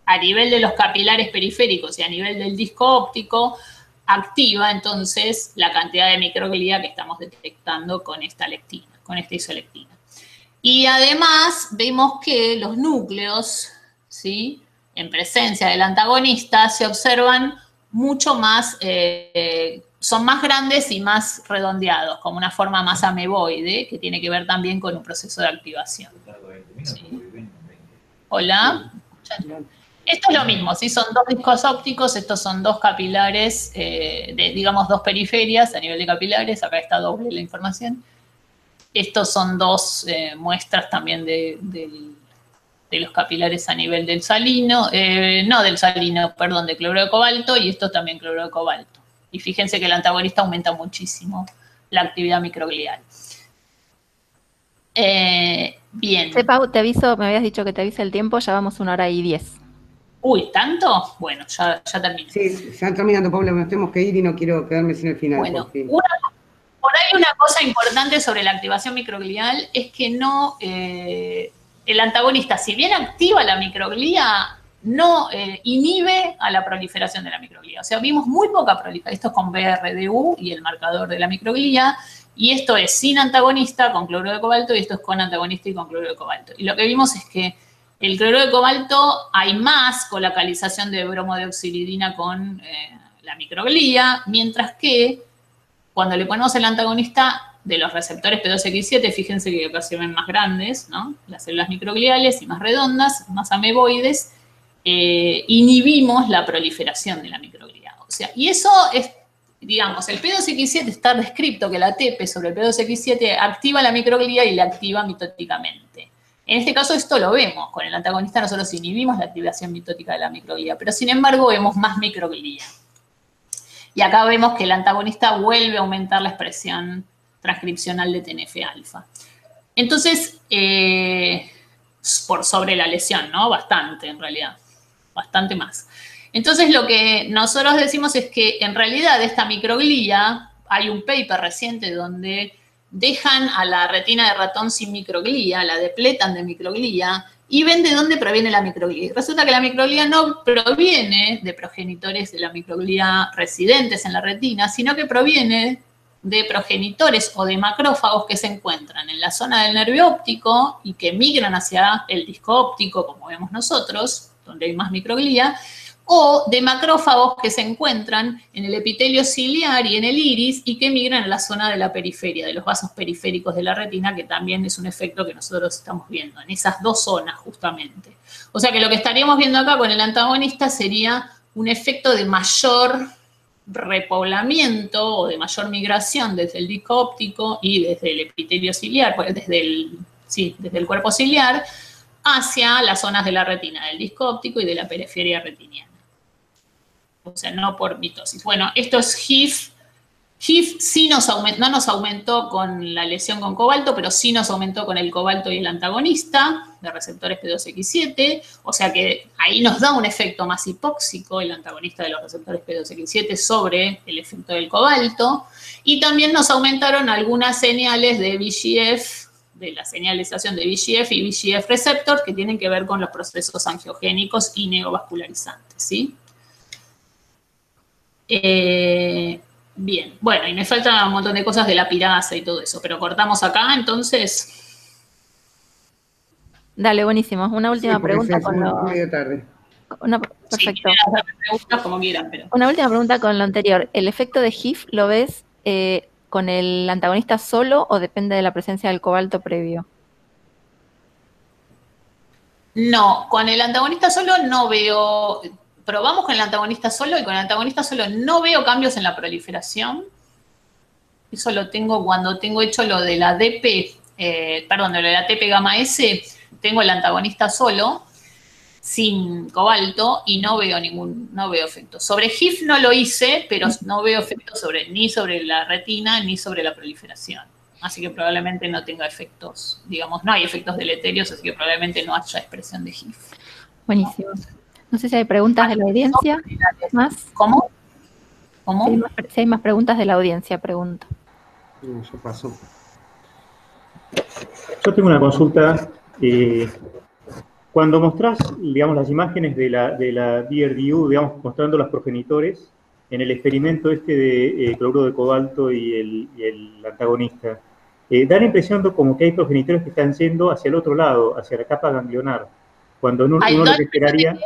a nivel de los capilares periféricos y a nivel del disco óptico, activa entonces la cantidad de microglía que estamos detectando con esta lectina, con esta isolectina. Y además vemos que los núcleos, ¿sí?, en presencia del antagonista se observan mucho más, son más grandes y más redondeados, como una forma más ameboide, que tiene que ver también con un proceso de activación. ¿Sí? Hola. Esto es lo mismo, ¿sí? Son dos discos ópticos, estos son dos capilares, digamos dos periferias a nivel de capilares, acá está doble la información. Estos son dos muestras también de los capilares a nivel del salino, no del salino, perdón, de cloruro de cobalto, y esto también cloruro de cobalto. Y fíjense que el antagonista aumenta muchísimo la actividad microglial. Bien. Sí, Pau, te aviso, me habías dicho que te avise el tiempo, ya vamos 1:10. Uy, ¿tanto? Bueno, ya terminé. Sí, se están terminando, Paula, nos tenemos que ir y no quiero quedarme sin el final. Bueno, por ahí una cosa importante sobre la activación microglial es que no, el antagonista, si bien activa la microglía, no inhibe a la proliferación de la microglía. O sea, vimos muy poca proliferación. Esto es con BRDU y el marcador de la microglía, y esto es sin antagonista con cloruro de cobalto, y esto es con antagonista y con cloruro de cobalto. Y lo que vimos es que el cloruro de cobalto hay más colocalización de bromodeoxiridina con la microglía, mientras que cuando le ponemos el antagonista de los receptores P2X7, fíjense que acá se ven más grandes, ¿no? Las células microgliales y más redondas, más ameboides, inhibimos la proliferación de la microglía. O sea, y eso es, digamos, el P2X7 está descrito que la TP sobre el P2X7 activa la microglía y la activa mitóticamente. En este caso esto lo vemos, con el antagonista nosotros inhibimos la activación mitótica de la microglía, pero sin embargo vemos más microglía. Y acá vemos que el antagonista vuelve a aumentar la expresión transcripcional de TNF-alfa. Entonces, por sobre la lesión, ¿no? Bastante en realidad, bastante más. Entonces lo que nosotros decimos es que en realidad esta microglía, hay un paper reciente donde dejan a la retina de ratón sin microglía, la depletan de microglía y ven de dónde proviene la microglía. Resulta que la microglía no proviene de progenitores de la microglía residentes en la retina, sino que proviene de progenitores o de macrófagos que se encuentran en la zona del nervio óptico y que migran hacia el disco óptico, como vemos nosotros, donde hay más microglía, o de macrófagos que se encuentran en el epitelio ciliar y en el iris y que migran a la zona de la periferia, de los vasos periféricos de la retina, que también es un efecto que nosotros estamos viendo, en esas dos zonas justamente. O sea que lo que estaríamos viendo acá con el antagonista sería un efecto de mayor repoblamiento o de mayor migración desde el disco óptico y desde el epitelio ciliar, pues desde el cuerpo ciliar, hacia las zonas de la retina, del disco óptico y de la periferia retiniana. O sea, no por mitosis. Bueno, esto es HIF. HIF sí no nos aumentó con la lesión con cobalto, pero sí nos aumentó con el cobalto y el antagonista de receptores P2X7. O sea que ahí nos da un efecto más hipóxico el antagonista de los receptores P2X7 sobre el efecto del cobalto. Y también nos aumentaron algunas señales de VEGF, de la señalización de VEGF y VEGF receptor que tienen que ver con los procesos angiogénicos y neovascularizantes, ¿sí? Bien, bueno, y me faltan un montón de cosas de la pirasa y todo eso, pero cortamos acá, entonces. Dale, buenísimo. Una última pregunta con lo... medio tarde. Perfecto. Sí, preguntas como quieran, pero... Una última pregunta con lo anterior. ¿El efecto de HIF lo ves con el antagonista solo o depende de la presencia del cobalto previo? No, con el antagonista solo no veo... Probamos con el antagonista solo y con el antagonista solo no veo cambios en la proliferación. Eso lo tengo cuando tengo hecho lo de la DP, perdón, de lo de la TP gamma S, tengo el antagonista solo, sin cobalto, y no veo efecto. Sobre HIF no lo hice, pero no veo efecto ni sobre la retina ni sobre la proliferación. Así que probablemente no tenga efectos, digamos, no hay efectos deleterios, así que probablemente no haya expresión de HIF. Buenísimo. No sé si hay preguntas de la audiencia. ¿Más? ¿Cómo? ¿Cómo? Si hay más preguntas de la audiencia, pregunto. No, ya pasó. Yo tengo una consulta. Cuando mostrás, digamos, las imágenes de la BRDU, digamos, mostrando los progenitores, en el experimento este de cloruro de cobalto y el antagonista, da la impresión de como que hay progenitores que están yendo hacia el otro lado, hacia la capa ganglionar, cuando uno lo que esperaría...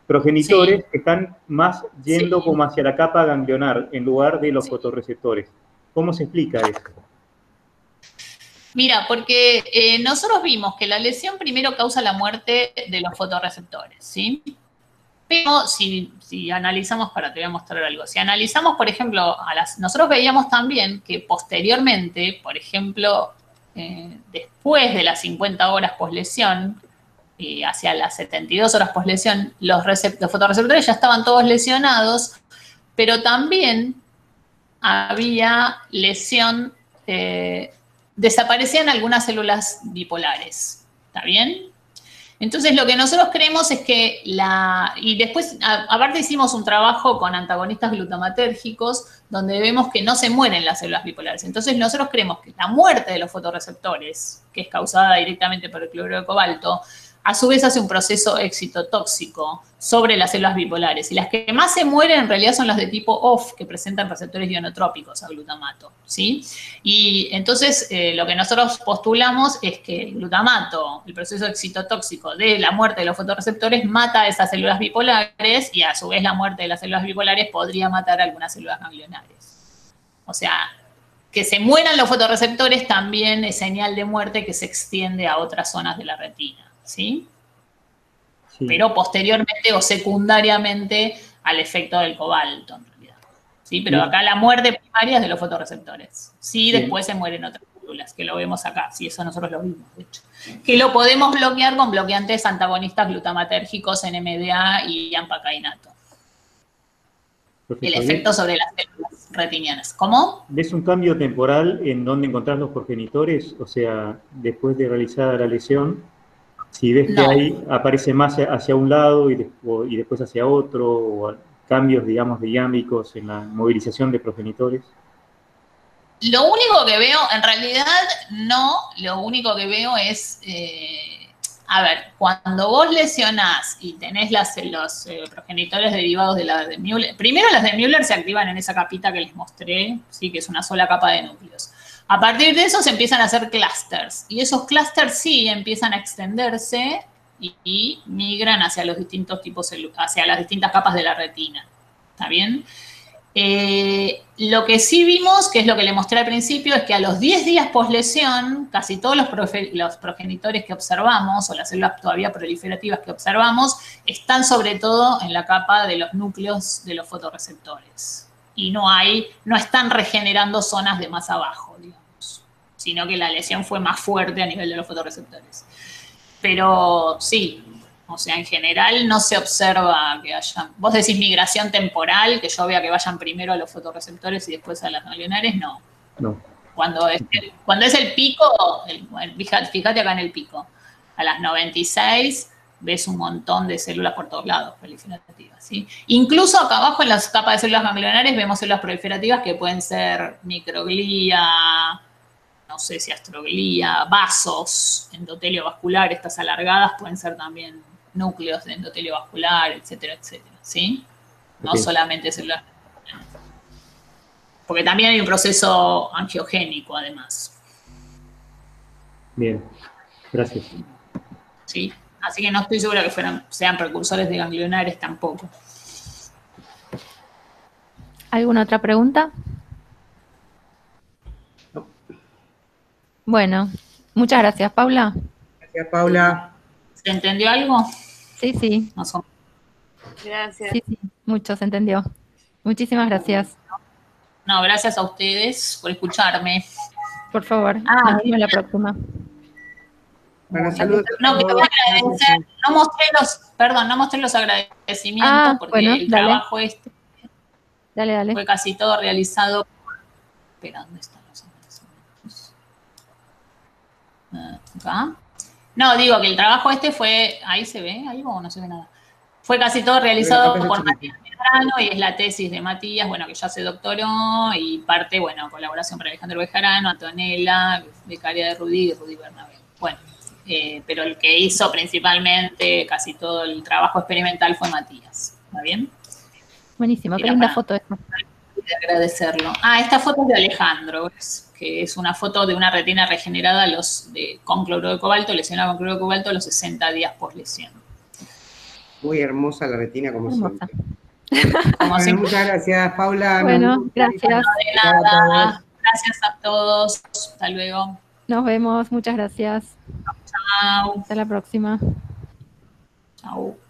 Progenitores que están más yendo como hacia la capa ganglionar en lugar de los fotorreceptores. ¿Cómo se explica eso? Mira, porque nosotros vimos que la lesión primero causa la muerte de los fotorreceptores, ¿sí? Pero si analizamos, te voy a mostrar algo. Si analizamos, por ejemplo, nosotros veíamos también que posteriormente, por ejemplo, después de las 50 horas poslesión, hacia las 72 horas poslesión, los fotorreceptores ya estaban todos lesionados, pero también había lesión, desaparecían algunas células bipolares, ¿está bien? Entonces lo que nosotros creemos es que y después, aparte hicimos un trabajo con antagonistas glutamatérgicos, donde vemos que no se mueren las células bipolares. Entonces nosotros creemos que la muerte de los fotorreceptores, que es causada directamente por el cloruro de cobalto, a su vez hace un proceso excitotóxico sobre las células bipolares. Y las que más se mueren en realidad son las de tipo OFF, que presentan receptores ionotrópicos a glutamato, ¿sí? Y entonces lo que nosotros postulamos es que el glutamato, el proceso excitotóxico de la muerte de los fotorreceptores, mata a esas células bipolares y a su vez la muerte de las células bipolares podría matar a algunas células ganglionares. O sea, que se mueran los fotorreceptores también es señal de muerte que se extiende a otras zonas de la retina. ¿Sí? Sí. Pero posteriormente o secundariamente al efecto del cobalto, en realidad. ¿Sí? Pero acá la muerte primaria es de los fotorreceptores. Sí, después se mueren otras células, que lo vemos acá. Sí, eso nosotros lo vimos, de hecho. Que lo podemos bloquear con bloqueantes antagonistas glutamatérgicos, NMDA y ampacainato. El efecto sobre las células retinianas. ¿Cómo? ¿Ves un cambio temporal en dónde encontrás los progenitores? O sea, después de realizada la lesión, si ves que ahí aparece más hacia un lado y después hacia otro, o cambios, digamos, dinámicos en la movilización de progenitores. Lo único que veo, en realidad, no, lo único que veo es, a ver, cuando vos lesionás y tenés los progenitores derivados de la de Müller, primero las de Müller se activan en esa capita que les mostré, sí, que es una sola capa de núcleos. A partir de eso se empiezan a hacer clústeres, y esos clústeres sí empiezan a extenderse y migran hacia los distintos tipos, hacia las distintas capas de la retina. ¿Está bien? Lo que sí vimos, que es lo que le mostré al principio, es que a los 10 días poslesión, casi todos los progenitores que observamos, o las células todavía proliferativas que observamos, están sobre todo en la capa de los núcleos de los fotorreceptores. Y no están regenerando zonas de más abajo, digamos, sino que la lesión fue más fuerte a nivel de los fotorreceptores. Pero sí, o sea, en general no se observa que haya... Vos decís migración temporal, que yo vea que vayan primero a los fotorreceptores y después a las ganglionares, no. No. Cuando es el pico, fíjate acá en el pico, a las 96 ves un montón de células por todos lados proliferativas, ¿sí? Incluso acá abajo en las capas de células ganglionares vemos células proliferativas que pueden ser microglía, no sé si astroglía, vasos, endotelio vascular, estas alargadas pueden ser también núcleos de endotelio vascular, etcétera, etcétera, ¿sí? No solamente células. Porque también hay un proceso angiogénico, además. Bien, gracias. ¿Sí? Así que no estoy segura que sean precursores de ganglionares tampoco. ¿Alguna otra pregunta? No. Bueno, muchas gracias, Paula. Gracias, Paula. ¿Se entendió algo? Sí, sí. Más o menos. Gracias. Sí, sí, mucho se entendió. Muchísimas gracias. No, gracias a ustedes por escucharme. Por favor, nos vemos la próxima. Bueno, saludos. No, que te voy a agradecer. No mostré los agradecimientos porque bueno, el trabajo este Dale. fue casi todo realizado. Espera, ¿dónde están los agradecimientos? Acá. No, digo que el trabajo este fue, ¿ahí se ve algo o no se ve nada? Fue casi todo realizado por Matías Medrano y es la tesis de Matías, bueno, que ya se doctoró y parte, bueno, colaboración para Alejandro Bejarano, Antonella, becaria de Rudy y Rudy Bernabé. Bueno, pero el que hizo principalmente casi todo el trabajo experimental fue Matías. ¿Está bien? Buenísimo, qué linda foto esta. De agradecerlo. Esta foto es de Alejandro, que es una foto de una retina regenerada con cloruro de cobalto, lesionada con cloruro de cobalto a los 60 días post lesión. Muy hermosa la retina, como Hermosa. siempre. Bueno, muchas gracias, Paula. Bueno, gracias. De nada. Gracias a todos. Hasta luego. Nos vemos, muchas gracias. Chao. Hasta la próxima. Chao.